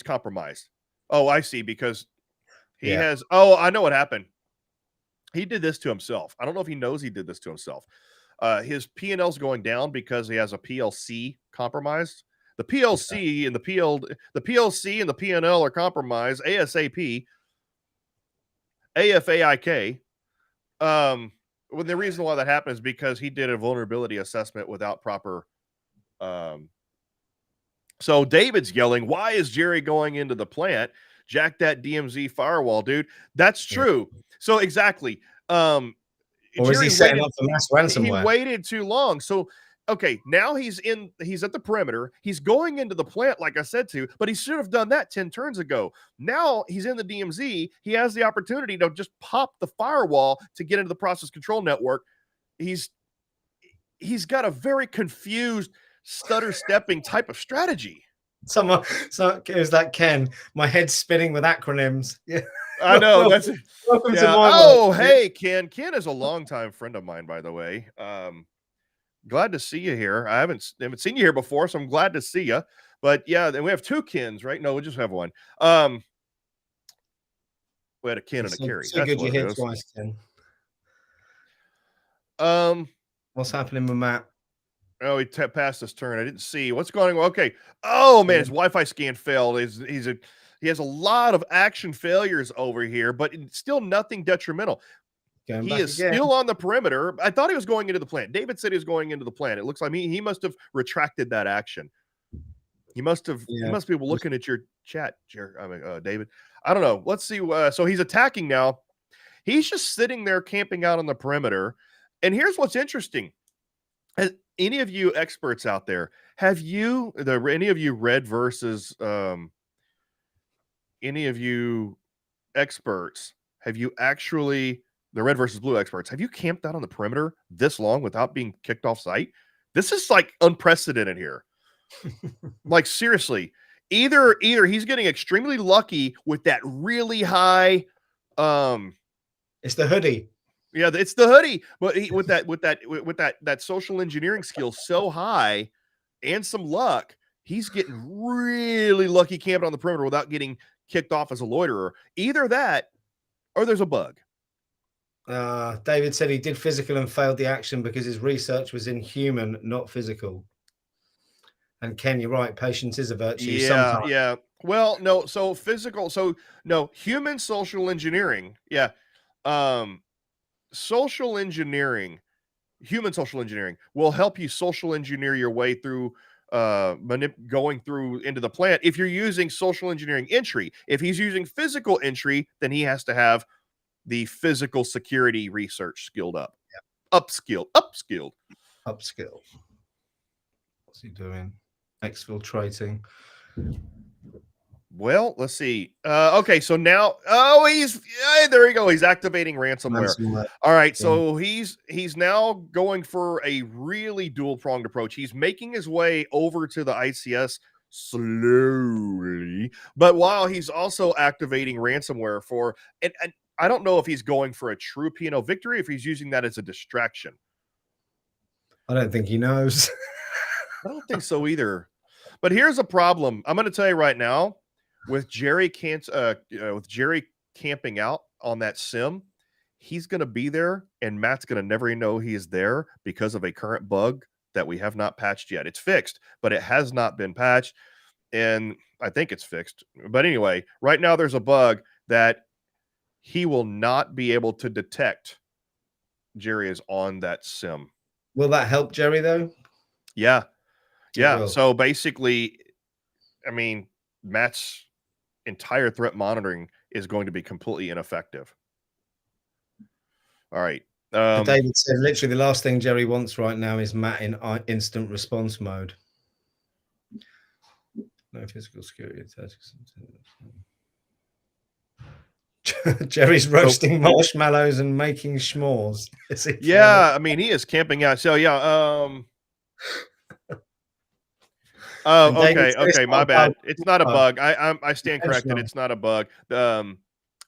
compromised. Oh, I see, because he has, I know what happened. He did this to himself. I don't know if he knows he did this to himself. His P&L's going down because he has a PLC compromised. The PLC and the PLC and the P&L are compromised ASAP. AFAIK. Well, the reason why that happened is because he did a vulnerability assessment without proper. So David's yelling, "Why is Jerry going into the plant? Jack that DMZ firewall, dude." That's true. Yeah. So exactly. Or Jerry is he setting up for mass ransomware? He waited too long. So okay, now he's at the perimeter. He's going into the plant, like I said to, but he should have done that 10 turns ago. Now he's in the DMZ. He has the opportunity to just pop the firewall to get into the process control network. He's got a very confused, stutter stepping type of strategy. So it was that Ken. My head's spinning with acronyms. Yeah. I know. Welcome to my world. Hey, Ken. Ken is a longtime friend of mine, by the way. Glad to see you here. I haven't seen you here before, so I'm glad to see you. But yeah, then we have two Kens, right? No, we just have one. We had a Ken and a Carrie. So good you hit twice, Ken. What's happening with Matt? Oh, he passed his turn. I didn't see what's going on. Okay. Oh man, his Wi-Fi scan failed. He has a lot of action failures over here, but still nothing detrimental. He is still on the perimeter. I thought he was going into the plant. David said he was going into the plant. It looks like he must have retracted that action. He must have. Yeah. He must be looking at your chat, David. I don't know. Let's see. So he's attacking now. He's just sitting there camping out on the perimeter. And here's what's interesting. Has any of you experts out there, any of you red versus any of you experts, have you actually, the red versus blue experts, have you camped out on the perimeter this long without being kicked off site? This is like unprecedented here. Like, seriously, either he's getting extremely lucky with that really high. It's the hoodie. Yeah, it's the hoodie, but with that social engineering skill so high and some luck, he's getting really lucky camping on the perimeter without getting kicked off as a loiterer. Either that, or there's a bug. David said he did physical and failed the action because his research was in human, not physical. And Ken, you're right. Patience is a virtue. Yeah, sometimes. Yeah. Well, no. So physical. So no, human social engineering. Yeah. Social engineering, human social engineering will help you social engineer your way through going through into the plant. If you're using social engineering entry, if he's using physical entry, then he has to have the physical security research skilled up. Yeah. Upskilled. What's he doing? Exfiltrating. Well, let's see. Okay, so now, there you go. He's activating ransomware. All right, so he's now going for a really dual pronged approach. He's making his way over to the ICS slowly, but while he's also activating ransomware for, and I don't know if he's going for a true P&L victory, if he's using that as a distraction. I don't think he knows. I don't think so either. But here's a problem. I'm going to tell you right now. With Jerry camping out on that sim, he's going to be there, and Matt's going to never know he is there because of a current bug that we have not patched yet. It's fixed, but it has not been patched, and I think it's fixed. But anyway, right now there's a bug that he will not be able to detect Jerry is on that sim. Will that help Jerry though? Yeah. So basically, I mean, Matt's entire threat monitoring is going to be completely ineffective. All right. David said literally the last thing Jerry wants right now is Matt in instant response mode. No physical security. Jerry's roasting marshmallows and making s'mores. Yeah, I mean, he is camping out. So yeah, oh, okay, my bad. It's not a bug. I stand corrected. It's not a bug.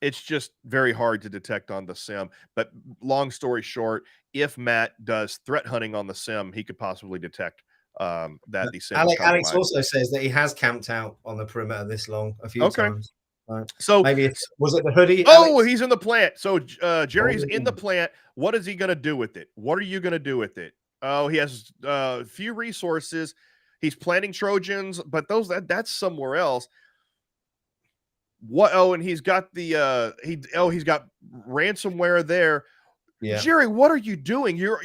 It's just very hard to detect on the sim. But long story short, if Matt does threat hunting on the sim, he could possibly detect that the sim. Alex also says that he has camped out on the perimeter this long a few times. Right. So maybe was it the hoodie? Oh, Alex? He's in the plant. So Jerry's in the plant. What is he going to do with it? What are you going to do with it? Oh, he has a few resources. He's planting Trojans, but that's somewhere else. What? Oh, and he's got the he's got ransomware there. Yeah. Jerry, what are you doing? You're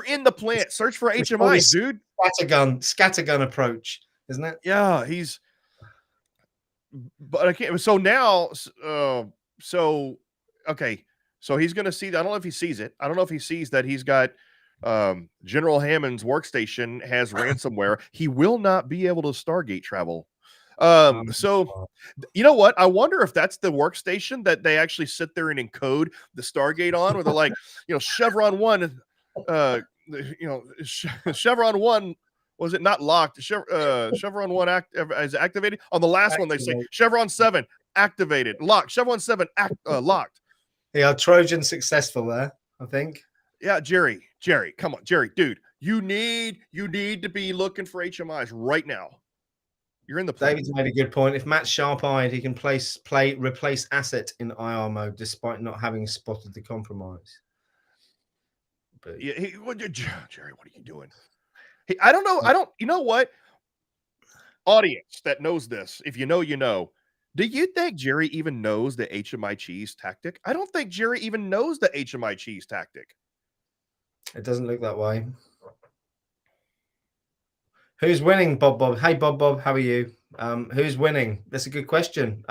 in the plant. Search for HMIs, dude. Scattergun approach, isn't it? Yeah, but I can't. So now, okay. So he's going to see. I don't know if he sees it. I don't know if he sees that he's got General Hammond's workstation has ransomware. He will not be able to Stargate travel. So you know what? I wonder if that's the workstation that they actually sit there and encode the Stargate on, where they're like, Chevron 1, Chevron 1. Was it not locked? Chevron 1 is activated. On the last one, they say Chevron 7 activated, locked. Chevron 7 locked. Yeah, Trojan successful there, I think. Yeah, Jerry, come on, Jerry, dude, you need to be looking for HMIs right now. You're in the play. David's made a good point. If Matt's sharp-eyed, he can replace asset in IR mode despite not having spotted the compromise. But yeah, Jerry, what are you doing? I don't know. You know what? Audience that knows this, if you know, you know. Do you think Jerry even knows the HMI cheese tactic? I don't think Jerry even knows the HMI cheese tactic. It doesn't look that way. Who's winning, Bob? Hey, Bob, how are you? Who's winning? That's a good question.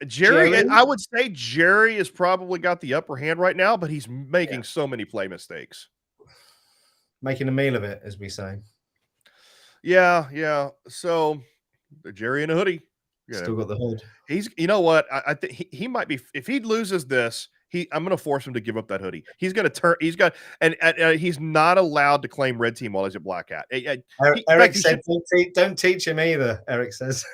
Jerry, I would say Jerry has probably got the upper hand right now, but he's making so many play mistakes. Making a meal of it, as we say. Yeah. So Jerry in a hoodie. Still got the hood. You know what? I think he might be, if he loses this, I'm going to force him to give up that hoodie. He's going to turn. He's got, and he's not allowed to claim red team while he's at Black Hat. Eric said, "Don't teach him either." Eric says.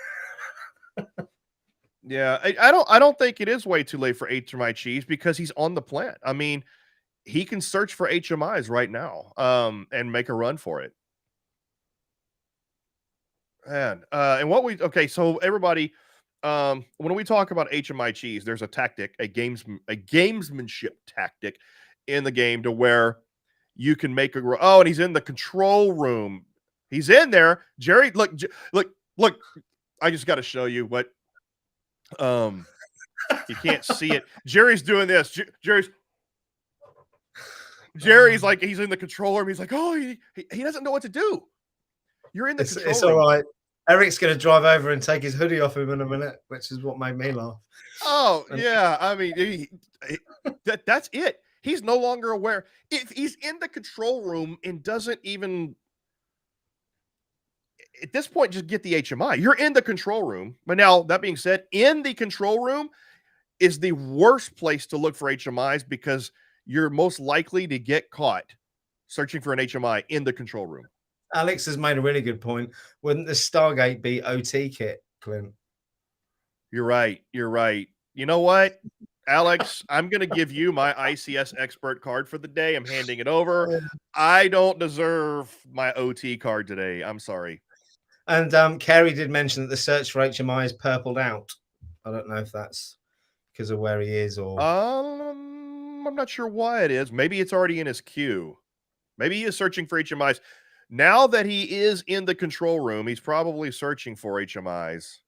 Yeah, I don't think it is way too late for HMI cheese because he's on the plant. I mean, he can search for HMIs right now, and make a run for it. And so everybody, when we talk about HMI cheese, there's a tactic, a gamesmanship tactic in the game to where you can make and he's in the control room. He's in there. Jerry, look. I just got to show you what. You can't see it. Jerry's doing this. Jerry's like, he's in the control room. He's like, oh, he doesn't know what to do. You're in the control room. It's all right. Eric's going to drive over and take his hoodie off him in a minute, which is what made me laugh. Oh, yeah. I mean, that's it. He's no longer aware. If he's in the control room and doesn't even... at this point, just get the HMI. You're in the control room. But now, that being said, in the control room is the worst place to look for HMIs because you're most likely to get caught searching for an HMI in the control room. Alex has made a really good point. Wouldn't the Stargate be OT kit, Clint? You're right. You're right. You know what, Alex? I'm going to give you my ICS expert card for the day. I'm handing it over. I don't deserve my OT card today. I'm sorry. And Kerry did mention that the search for HMI is purpled out. I don't know if that's because of where he is or... I'm not sure why it is. Maybe it's already in his queue. Maybe he is searching for HMIs. Now that he is in the control room, he's probably searching for HMIs.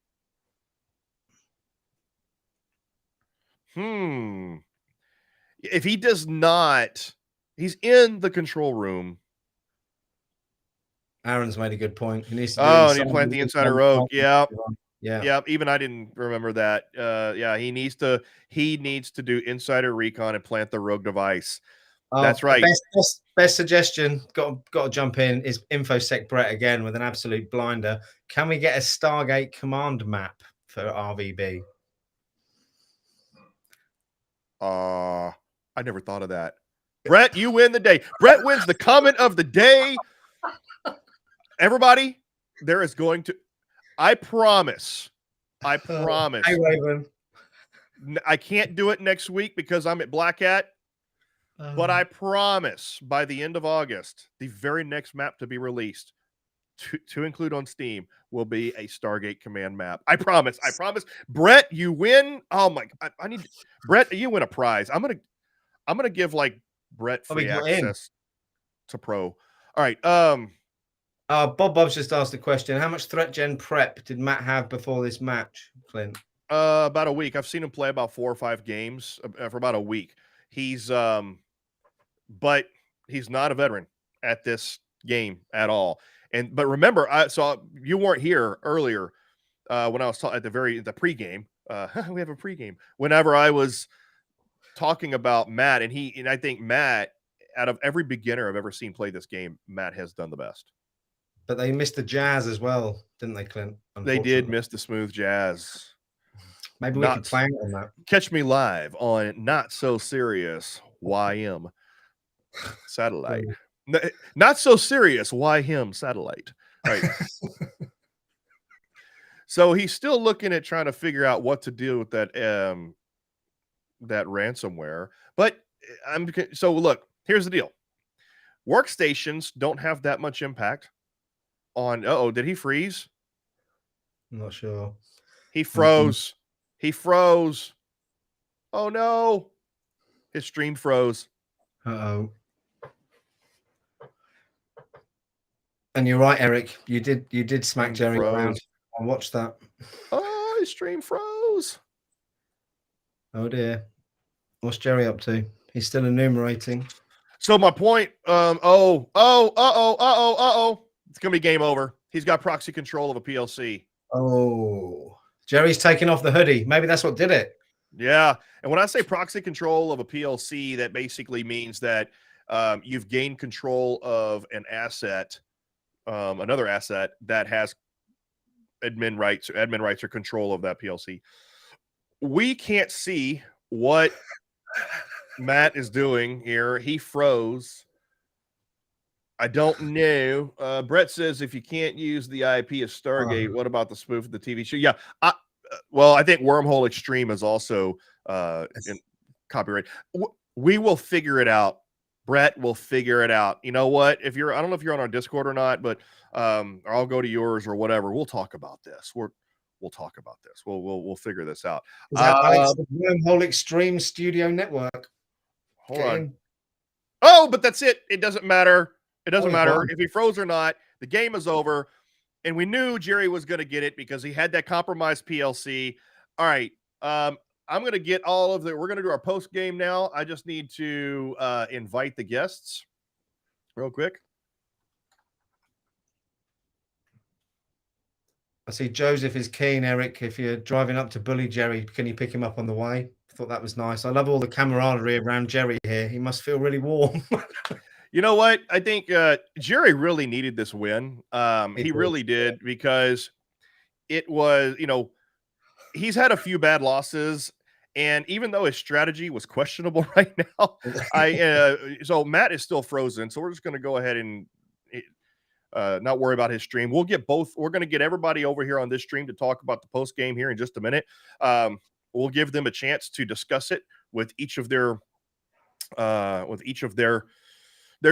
If he does not, he's in the control room. Aaron's made a good point. He needs to need to plant the insider rogue. Yeah. Even I didn't remember that. He needs to do insider recon and plant the rogue device. That's right. Best suggestion, got to jump in, is InfoSec Brett again with an absolute blinder. Can we get a Stargate command map for RVB? I never thought of that. Brett, you win the day. Brett wins the comment of the day. Everybody, there is going to, I promise. Hey, Raven. I can't do it next week because I'm at Black Hat. But I promise by the end of August, the very next map to be released, to include on Steam, will be a Stargate command map. I promise. Brett, you win. Oh my! Brett, you win a prize. I'm gonna give like Brett free access to Pro. All right. Bob's just asked a question. How much ThreatGEN prep did Matt have before this match, Clint? About a week. I've seen him play about 4 or 5 games for about a week. He's but he's not a veteran at this game at all. But remember, so you weren't here earlier when I was at the pregame. We have a pregame. Whenever I was talking about Matt, and I think Matt, out of every beginner I've ever seen play this game, Matt has done the best. But they missed the jazz as well, didn't they, Clint? They did miss the smooth jazz. Maybe we could plan on that. Catch me live on Not So Serious YM Satellite. Not So Serious YM Satellite. Right. So he's still looking at trying to figure out what to do with that that ransomware. But so look, here's the deal. Workstations don't have that much impact on. Did he freeze? I'm not sure. He froze. He froze. Oh no. His stream froze. Uh-oh. And you're right, Eric. You did smack Jerry around. I watched that. Oh, his stream froze. Oh dear. What's Jerry up to? He's still enumerating. So my point, it's gonna be game over. He's got proxy control of a PLC. Oh, Jerry's taking off the hoodie. Maybe that's what did it. Yeah. And when I say proxy control of a PLC, that basically means that you've gained control of an asset, another asset that has admin rights or control of that PLC. We can't see what Matt is doing here. He froze. I don't know. Brett says if you can't use the IP of Stargate, what about the spoof of the TV show? Yeah. I think Wormhole Extreme is also in copyright. We will figure it out. Brett will figure it out. You know what? I don't know if you're on our Discord or not, but or I'll go to yours or whatever. We'll talk about this. We'll talk about this. We'll figure this out. Is that Alex, the Wormhole Extreme Studio Network? Hold on. Oh, but that's it. It doesn't matter. It doesn't matter if he froze or not. The game is over. And we knew Jerry was going to get it because he had that compromised PLC. All right. I'm going to get we're going to do our post game now. I just need to invite the guests real quick. I see Joseph is keen, Eric. If you're driving up to bully Jerry, can you pick him up on the way? I thought that was nice. I love all the camaraderie around Jerry here. He must feel really warm. You know what? I think Jerry really needed this win. He really did, because it was, he's had a few bad losses, and even though his strategy was questionable right now, so Matt is still frozen. So we're just going to go ahead and not worry about his stream. We're going to get everybody over here on this stream to talk about the post game here in just a minute. We'll give them a chance to discuss it with each of their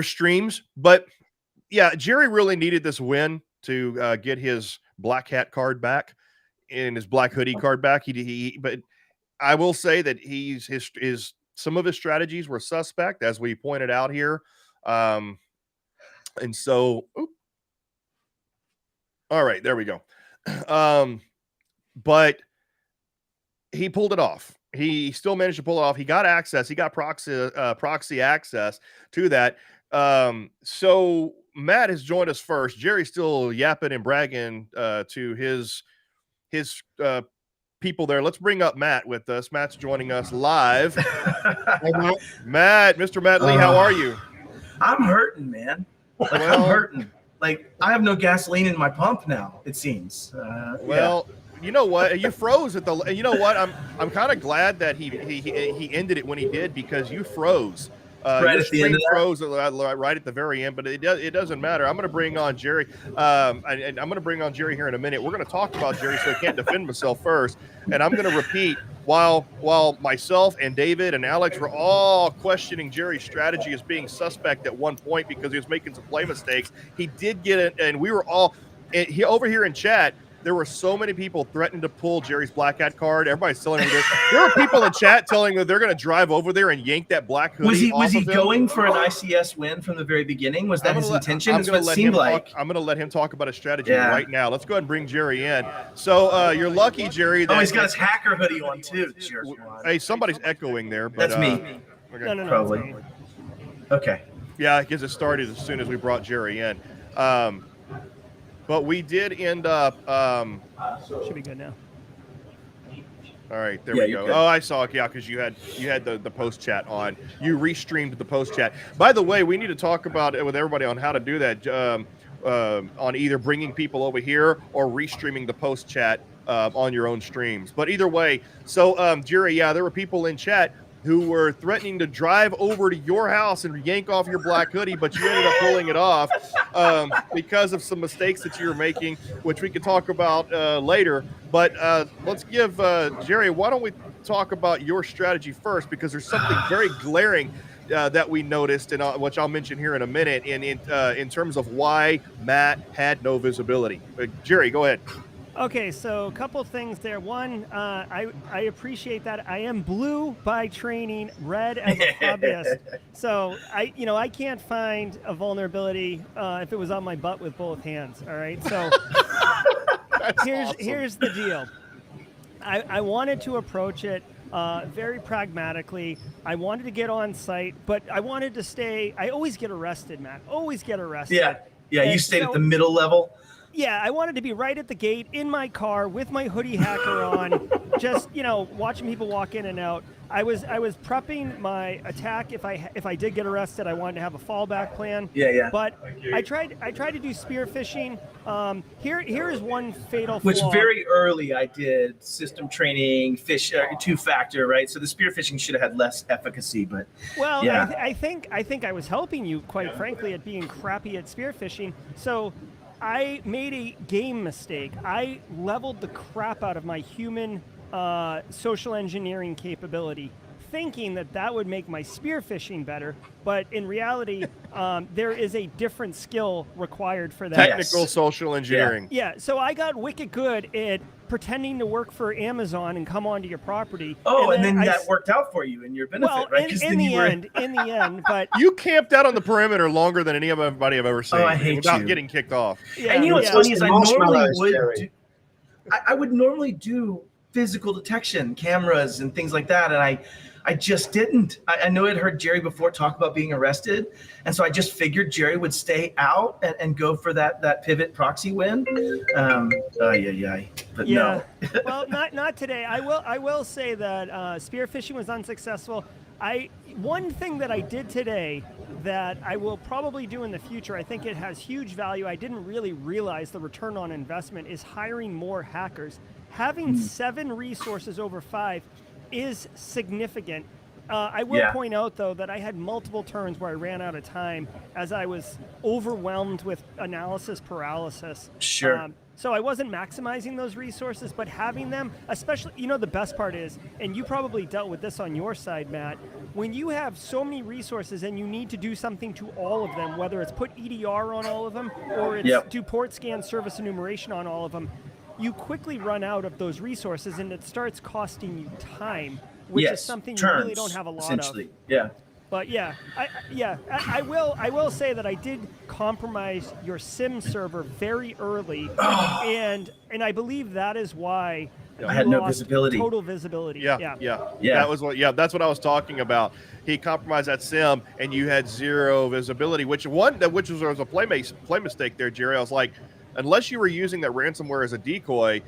streams. But yeah, Jerry really needed this win to get his black hat card back and his black hoodie card back. But I will say that his some of his strategies were suspect, as we pointed out here. And so, all right, there we go. But he pulled it off. He still managed to pull it off. He got access. He got proxy access to that. So Matt has joined us first. Jerry's still yapping and bragging to his people there. Let's bring up Matt with us. Matt's joining us live. Matt, Mr. Matt Lee, how are you? I'm hurting, man. I'm hurting. Like, I have no gasoline in my pump now, it seems. You know what? You froze at the. You know what? I'm kind of glad that he ended it when he did, because you froze. Right at the end of that? Froze right at the very end, but it doesn't matter. I'm going to bring on Jerry, and I'm going to bring on Jerry here in a minute. We're going to talk about Jerry, so I can't defend myself first. And I'm going to repeat, while myself and David and Alex were all questioning Jerry's strategy as being suspect at one point because he was making some play mistakes, he did get it, and we were all over here in chat. There were so many people threatening to pull Jerry's black hat card. Everybody's telling me this. There were people in chat telling that they're going to drive over there and yank that black hoodie. Was he going for an ICS win from the very beginning? Was that his intention? That's what it seemed like. I'm going to let him talk about his strategy right now. Let's go ahead and bring Jerry in. So you're lucky, Jerry. He's got his hacker hoodie on too. Hey, somebody's echoing there. But, that's me. Okay. No, probably. Okay. Yeah, because it started as soon as we brought Jerry in. But we did end up. Should be good now. All right, there we go. Oh, I saw it. Yeah, because you had the post chat on. You restreamed the post chat. By the way, we need to talk about it with everybody on how to do that. On either bringing people over here or restreaming the post chat on your own streams. But either way, so Jerry, there were people in chat who were threatening to drive over to your house and yank off your black hoodie, but you ended up pulling it off because of some mistakes that you were making, which we can talk about later. But let's give Jerry, why don't we talk about your strategy first, because there's something very glaring that we noticed, and which I'll mention here in a minute, in terms of why Matt had no visibility. Jerry, go ahead. Okay, so a couple things there. One, I appreciate that. I am blue by training, red as a hobbyist. So I can't find a vulnerability if it was on my butt with both hands. All right, so here's the deal. I wanted to approach it very pragmatically. I wanted to get on site, but I wanted to stay. I always get arrested, Matt. Always get arrested. Yeah. And you stayed at the middle level. Yeah, I wanted to be right at the gate in my car with my hoodie hacker on, just watching people walk in and out. I was prepping my attack if I did get arrested. I wanted to have a fallback plan. Yeah. But I tried to do spear phishing. Here is one fatal flaw. Which very early I did system training, two-factor, right? So the spear phishing should have had less efficacy, but yeah. I think I was helping you, quite frankly, at being crappy at spear phishing. So I made a game mistake. I leveled the crap out of my human social engineering capability, thinking that would make my spear phishing better. But in reality, there is a different skill required for that. Technical social engineering. Yeah. So I got wicked good at pretending to work for Amazon and come onto your property. Oh, and then that worked out for you in your benefit, right? In the end, but you camped out on the perimeter longer than anybody I've ever seen. Oh, I hate without you. getting kicked off. Yeah, and what's funny is I would normally do physical detection cameras and things like that, and I just didn't. I know I'd heard Jerry before talk about being arrested, and so I just figured Jerry would stay out and go for that pivot proxy win. But no. Well, not today. I will say that spear phishing was unsuccessful. One thing that I did today that I will probably do in the future, I think it has huge value. I didn't really realize the return on investment is hiring more hackers. Having 7 resources over 5 is significant. I will point out, though, that I had multiple turns where I ran out of time as I was overwhelmed with analysis paralysis. Sure. So I wasn't maximizing those resources, but having them, especially, the best part is, and you probably dealt with this on your side, Matt, when you have so many resources and you need to do something to all of them, whether it's put EDR on all of them or it's do port scan service enumeration on all of them, you quickly run out of those resources and it starts costing you time, which is something you really don't have a lot of. Yeah. But I will say that I did compromise your sim server very early, and I believe that is why I had no visibility. Total visibility. Yeah. That's what I was talking about. He compromised that sim, and you had 0 visibility. Which was a play mistake there, Jerry. I was like, unless you were using that ransomware as a decoy,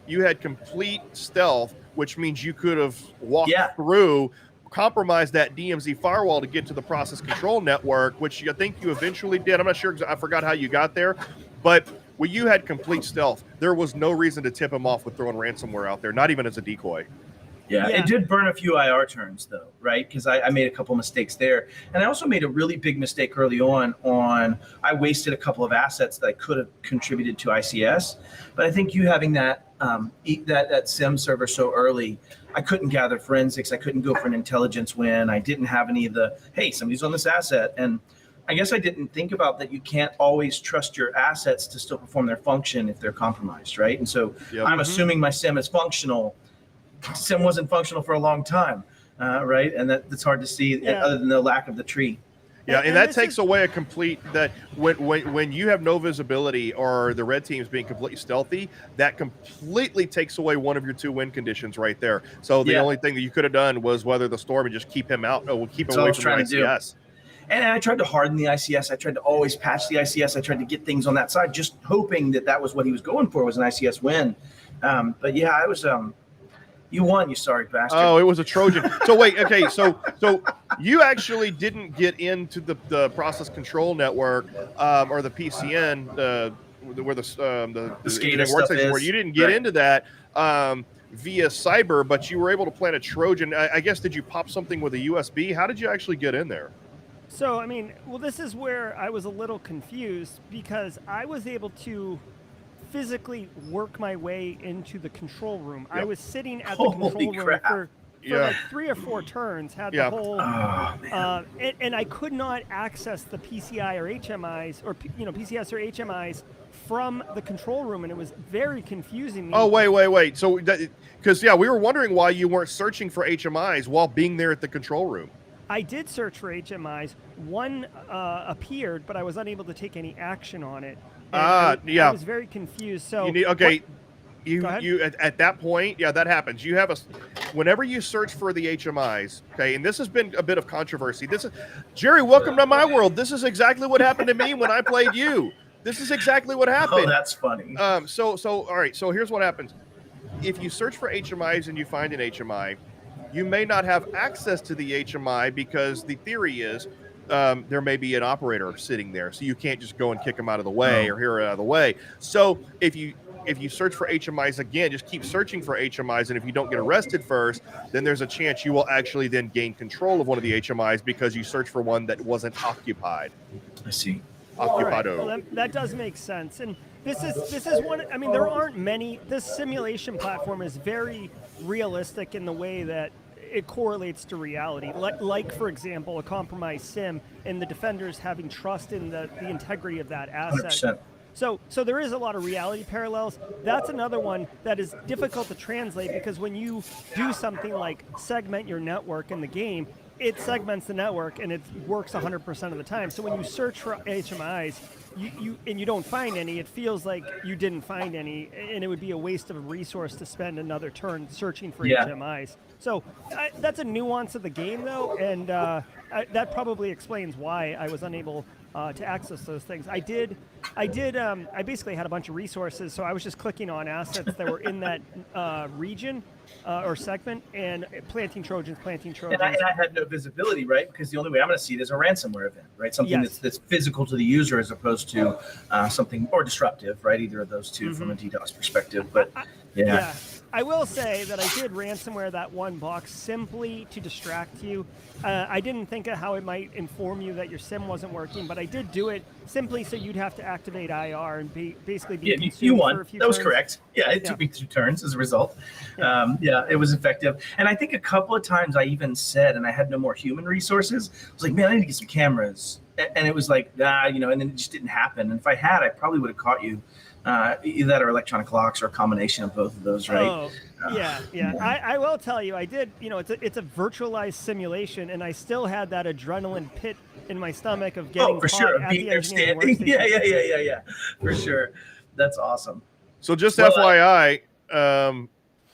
you had complete stealth, which means you could have walked through, compromise that DMZ firewall to get to the process control network, which I think you eventually did. I'm not sure, I forgot how you got there, but when you had complete stealth, there was no reason to tip him off with throwing ransomware out there, not even as a decoy. Yeah, it did burn a few IR turns though, right? Because I made a couple mistakes there. And I also made a really big mistake early on I wasted a couple of assets that I could have contributed to ICS. But I think you having that SIM server so early, I couldn't gather forensics. I couldn't go for an intelligence win. I didn't have any of the, hey, somebody's on this asset. And I guess I didn't think about that. You can't always trust your assets to still perform their function if they're compromised, right? And so I'm assuming my SIM is functional. SIM wasn't functional for a long time, right? And that's hard to see other than the lack of the tree. Yeah, and that takes away a complete, that when you have no visibility or the red team's being completely stealthy, that completely takes away one of your 2 win conditions right there. So the only thing that you could have done was weather the storm and just keep him out, or keep him away from the ICS. And I tried to harden the ICS. I tried to always patch the ICS. I tried to get things on that side, just hoping that was what he was going for, was an ICS win. But yeah, I was you won, you sorry bastard. Oh, it was a Trojan. So wait, okay, so you actually didn't get into the process control network or the PCN, where the SCADA stuff is. Where you didn't get into that via cyber, but you were able to plant a Trojan. I guess, did you pop something with a USB? How did you actually get in there? So, I mean, this is where I was a little confused, because I was able to physically work my way into the control room. I was sitting at the control room for like 3 or 4 turns, had the whole, and I could not access the PCI or HMIs, or PCS or HMIs from the control room, and it was very confusing. Oh, wait. So, because we were wondering why you weren't searching for HMIs while being there at the control room. I did search for HMIs. One appeared, but I was unable to take any action on it. I was very confused. So you at that point, that happens. You have whenever you search for the HMIs, okay, and this has been a bit of controversy. This is Jerry. Welcome to my world. This is exactly what happened to me when I played you. This is exactly what happened. Oh, that's funny. So all right. So here's what happens. If you search for HMIs and you find an HMI, you may not have access to the HMI, because the theory is there may be an operator sitting there, so you can't just go and kick them out of the way or hear it out of the way. So if you search for HMIs again, just keep searching for HMIs, and if you don't get arrested first, then there's a chance you will actually then gain control of one of the HMIs because you searched for one that wasn't occupied. I see. Occupado. Right. Well, that does make sense. And this is one. I mean, there aren't many. This simulation platform is very realistic in the way that it correlates to reality. Like for example, a compromised sim and the defenders having trust in the integrity of that asset. 100%. So there is a lot of reality parallels. That's another one that is difficult to translate, because when you do something like segment your network in the game, it segments the network and it works 100% of the time. So when you search for HMIs, you don't find any, it feels like you didn't find any, and it would be a waste of a resource to spend another turn searching for HMIs. So that's a nuance of the game, though, and that probably explains why I was unable to access those things. I did I did. I basically had a bunch of resources, so I was just clicking on assets that were in that region or segment and planting Trojans. And I had no visibility, right? Because the only way I'm going to see it is a ransomware event, right? Something that's physical to the user as opposed to something or disruptive, right? Either of those two from a DDoS perspective. But yeah. I will say that I did ransomware that one box simply to distract you. I didn't think of how it might inform you that your SIM wasn't working, but I did do it simply so you'd have to activate IR and basically be consumed you won. for a few That was turns. correct. Yeah, it took me 2 turns as a result. It was effective. And I think a couple of times I even said, and I had no more human resources, I was like, man, I need to get some cameras. And it was like, and then it just didn't happen. And if I had, I probably would have caught you. Either that or electronic locks or a combination of both of those, right? Oh, yeah. I will tell you, I did, it's a virtualized simulation, and I still had that adrenaline pit in my stomach of getting for caught sure. at Being the there engineering standing. workstation. Yeah. For sure. That's awesome. So just FYI,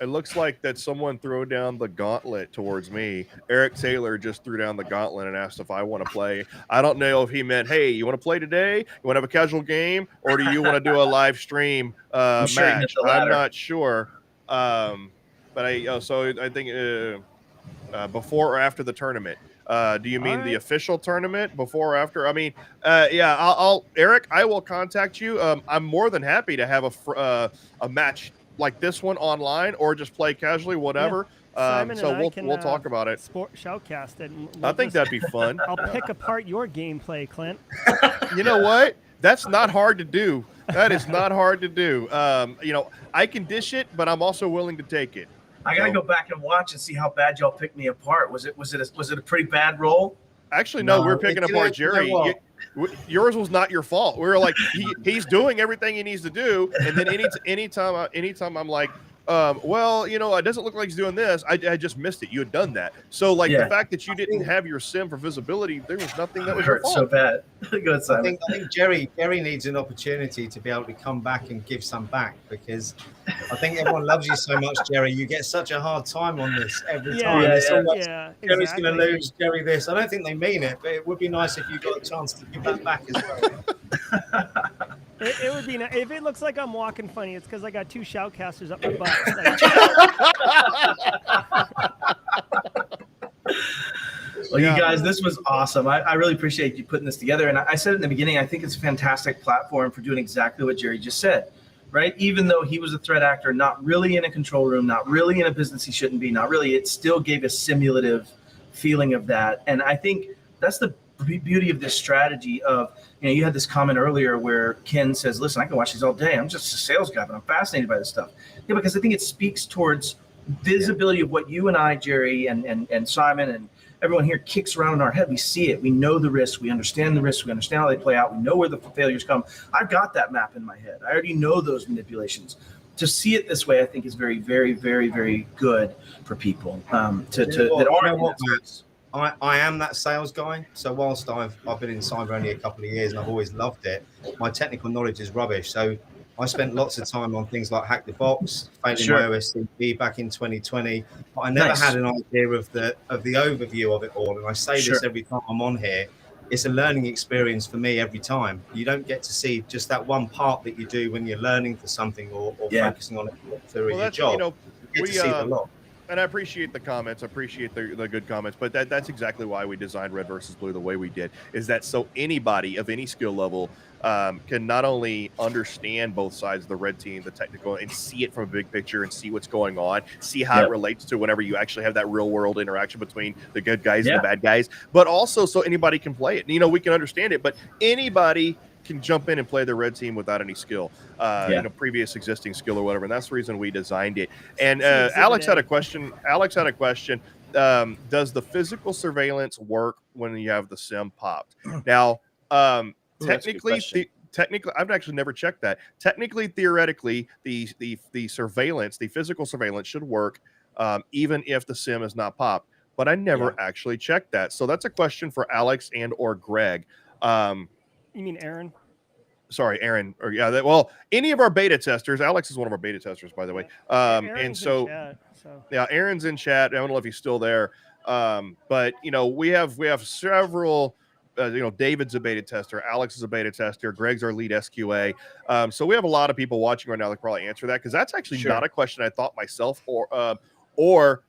it looks like that someone threw down the gauntlet towards me. Eric Taylor just threw down the gauntlet and asked if I want to play. I don't know if he meant, hey, you want to play today? You want to have a casual game? Or do you want to do a live stream match? I'm not sure. But I think before or after the tournament. Do you mean the official tournament before or after? I mean, I'll Eric, I will contact you. I'm more than happy to have a match like this one online or just play casually, whatever. Simon so and we'll talk about it. Shoutcast it. I think that'd be fun. I'll pick apart your gameplay, Clint. You know what? That's not hard to do. That is not hard to do. I can dish it, but I'm also willing to take it. I gotta go back and watch and see how bad y'all picked me apart. Was it a pretty bad roll? Actually, no, we're picking apart Jerry. Yours was not your fault. We were like, he's doing everything he needs to do, and then anytime I'm like, it doesn't look like he's doing this. I just missed it. You had done that. So the fact that you didn't have your SIM for visibility, there was nothing that was your fault. So bad. Go ahead, Simon. I think Jerry needs an opportunity to be able to come back and give some back, because I think everyone loves you so much, Jerry. You get such a hard time on this every time. Jerry's going to lose, Jerry this. I don't think they mean it, but it would be nice if you got a chance to give that back as well. It would be nice. If it looks like I'm walking funny, it's because I got 2 shoutcasters up my butt. Well, you guys, this was awesome. I really appreciate you putting this together. And I said it in the beginning, I think it's a fantastic platform for doing exactly what Jerry just said, right? Even though he was a threat actor, not really in a control room, not really in a business he shouldn't be, not really, it still gave a simulative feeling of that. And I think that's the beauty of this strategy of, you had this comment earlier where Ken says, listen, I can watch these all day. I'm just a sales guy, but I'm fascinated by this stuff. Yeah, because I think it speaks towards visibility of what you and I, Jerry, and Simon, and everyone here kicks around in our head. We see it. We know the risks. We understand the risks. We understand how they play out. We know where the failures come. I've got that map in my head. I already know those manipulations. To see it this way, I think is very, very, very, very good for people I am that sales guy. So whilst I've been in cyber only a couple of years and I've always loved it, my technical knowledge is rubbish. So I spent lots of time on things like Hack the Box, failing my OSCP back in 2020. But I never had an idea of the overview of it all. And I say this every time I'm on here. It's a learning experience for me every time. You don't get to see just that one part that you do when you're learning for something or focusing on it for your job. You get to see the lot. And I appreciate the comments. I appreciate the good comments. But that's exactly why we designed Red versus Blue the way we did, is that so anybody of any skill level can not only understand both sides of the red team, the technical, and see it from a big picture and see what's going on, see how it relates to whenever you actually have that real world interaction between the good guys and the bad guys, but also so anybody can play it. We can understand it, but anybody can jump in and play the red team without any skill, previous existing skill or whatever. And that's the reason we designed it. And Alex had a question. Does the physical surveillance work when you have the SIM popped? Now, technically, I've actually never checked that. Technically, theoretically, the surveillance, the physical surveillance should work even if the SIM is not popped. But I never actually checked that. So that's a question for Alex and or Greg. You mean Aaron? Sorry, Aaron. Or any of our beta testers. Alex is one of our beta testers, by the way. Aaron's in chat, yeah, Aaron's in chat. I don't know if he's still there. But we have several David's a beta tester, Alex is a beta tester, Greg's our lead SQA. So we have a lot of people watching right now that can probably answer that, because that's actually not a question I thought myself or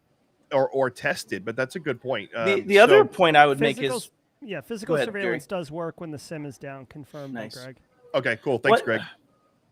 tested, but that's a good point. The other point I would make is physical ahead, surveillance does work when the sim is down. Confirmed by Greg. Okay, cool. Thanks, Greg.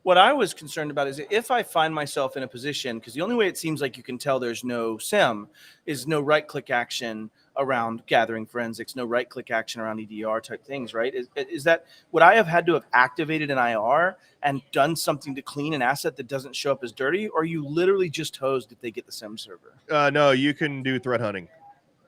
What I was concerned about is if I find myself in a position, because the only way it seems like you can tell there's no sim is no right-click action around gathering forensics, no right-click action around EDR type things, right? Is that, would I have had to have activated an IR and done something to clean an asset that doesn't show up as dirty, or are you literally just hosed if they get the sim server? No, you can do threat hunting.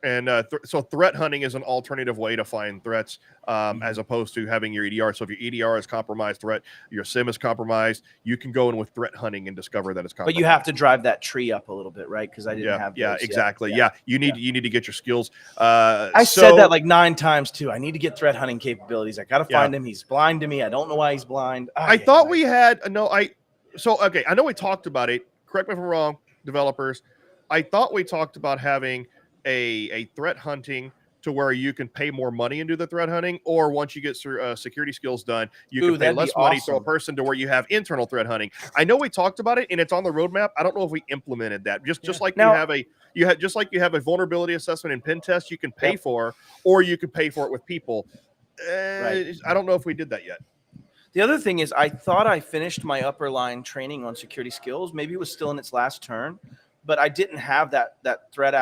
And so threat hunting is an alternative way to find threats, as opposed to having your EDR. So if your EDR is compromised, your SIM is compromised, you can go in with threat hunting and discover that it's compromised. But you have to drive that tree up a little bit, right? Because I didn't have those yet. Exactly. Yeah, you need to get your skills. I said that like 9 times too. I need to get threat hunting capabilities. I got to find him. He's blind to me. I don't know why he's blind. I thought we had I know we talked about it. Correct me if I'm wrong, developers. I thought we talked about having a threat hunting to where you can pay more money and do the threat hunting, or once you get security skills done, you can pay less money to a person to where you have internal threat hunting. I know we talked about it and it's on the roadmap. I don't know if we implemented that. Just like now, you have a vulnerability assessment and pen test you can pay for, or you can pay for it with people. I don't know if we did that yet. The other thing is, I thought I finished my upper line training on security skills. Maybe it was still in its last turn, but I didn't have that threat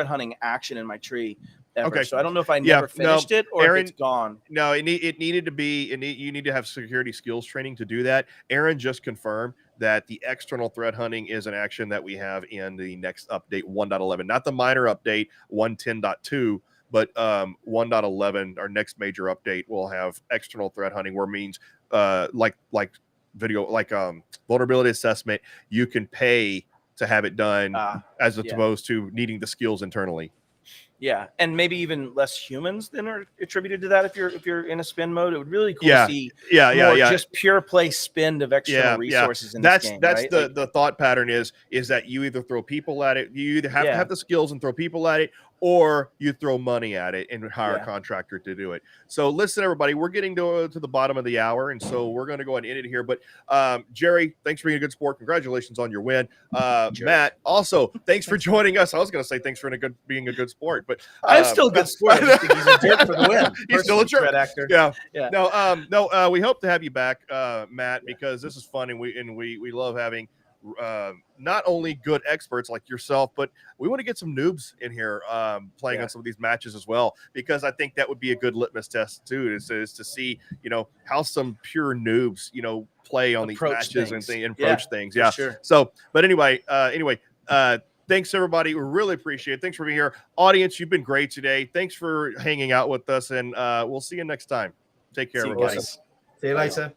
hunting action in my tree ever. Okay. So I don't know if I never finished it or Aaron, if it's gone. No, it needed to be. You need to have security skills training to do that. Aaron just confirmed that the external threat hunting is an action that we have in the next update 1.11, not the minor update 110.2. But 1.11, our next major update, will have external threat hunting, where it means like vulnerability assessment, you can pay to have it done as opposed to needing the skills internally. Yeah, and maybe even less humans than are attributed to that if you're in a spin mode. It would really cool to see just pure play spend of external resources in this game. That's the thought pattern is that you either throw people at it, you either have to have the skills and throw people at it, or you throw money at it and hire a contractor to do it. So listen, everybody, we're getting to the bottom of the hour, and so we're going to go ahead and end it here. But Jerry, thanks for being a good sport. Congratulations on your win. Matt, also, thanks for joining us. I was going to say thanks for being a good sport, but I'm still a good sport. I just think he's a jerk for the win. He's still a jerk. Actor. Yeah. No, we hope to have you back, Matt, because this is fun, and we love having not only good experts like yourself, but we want to get some noobs in here playing on some of these matches as well, because I think that would be a good litmus test too, is to see how some pure noobs play on these matches and approach things. Yeah, sure. So, but anyway, thanks everybody. We really appreciate it. Thanks for being here, audience. You've been great today. Thanks for hanging out with us, and we'll see you next time. Take care, everybody. See you later.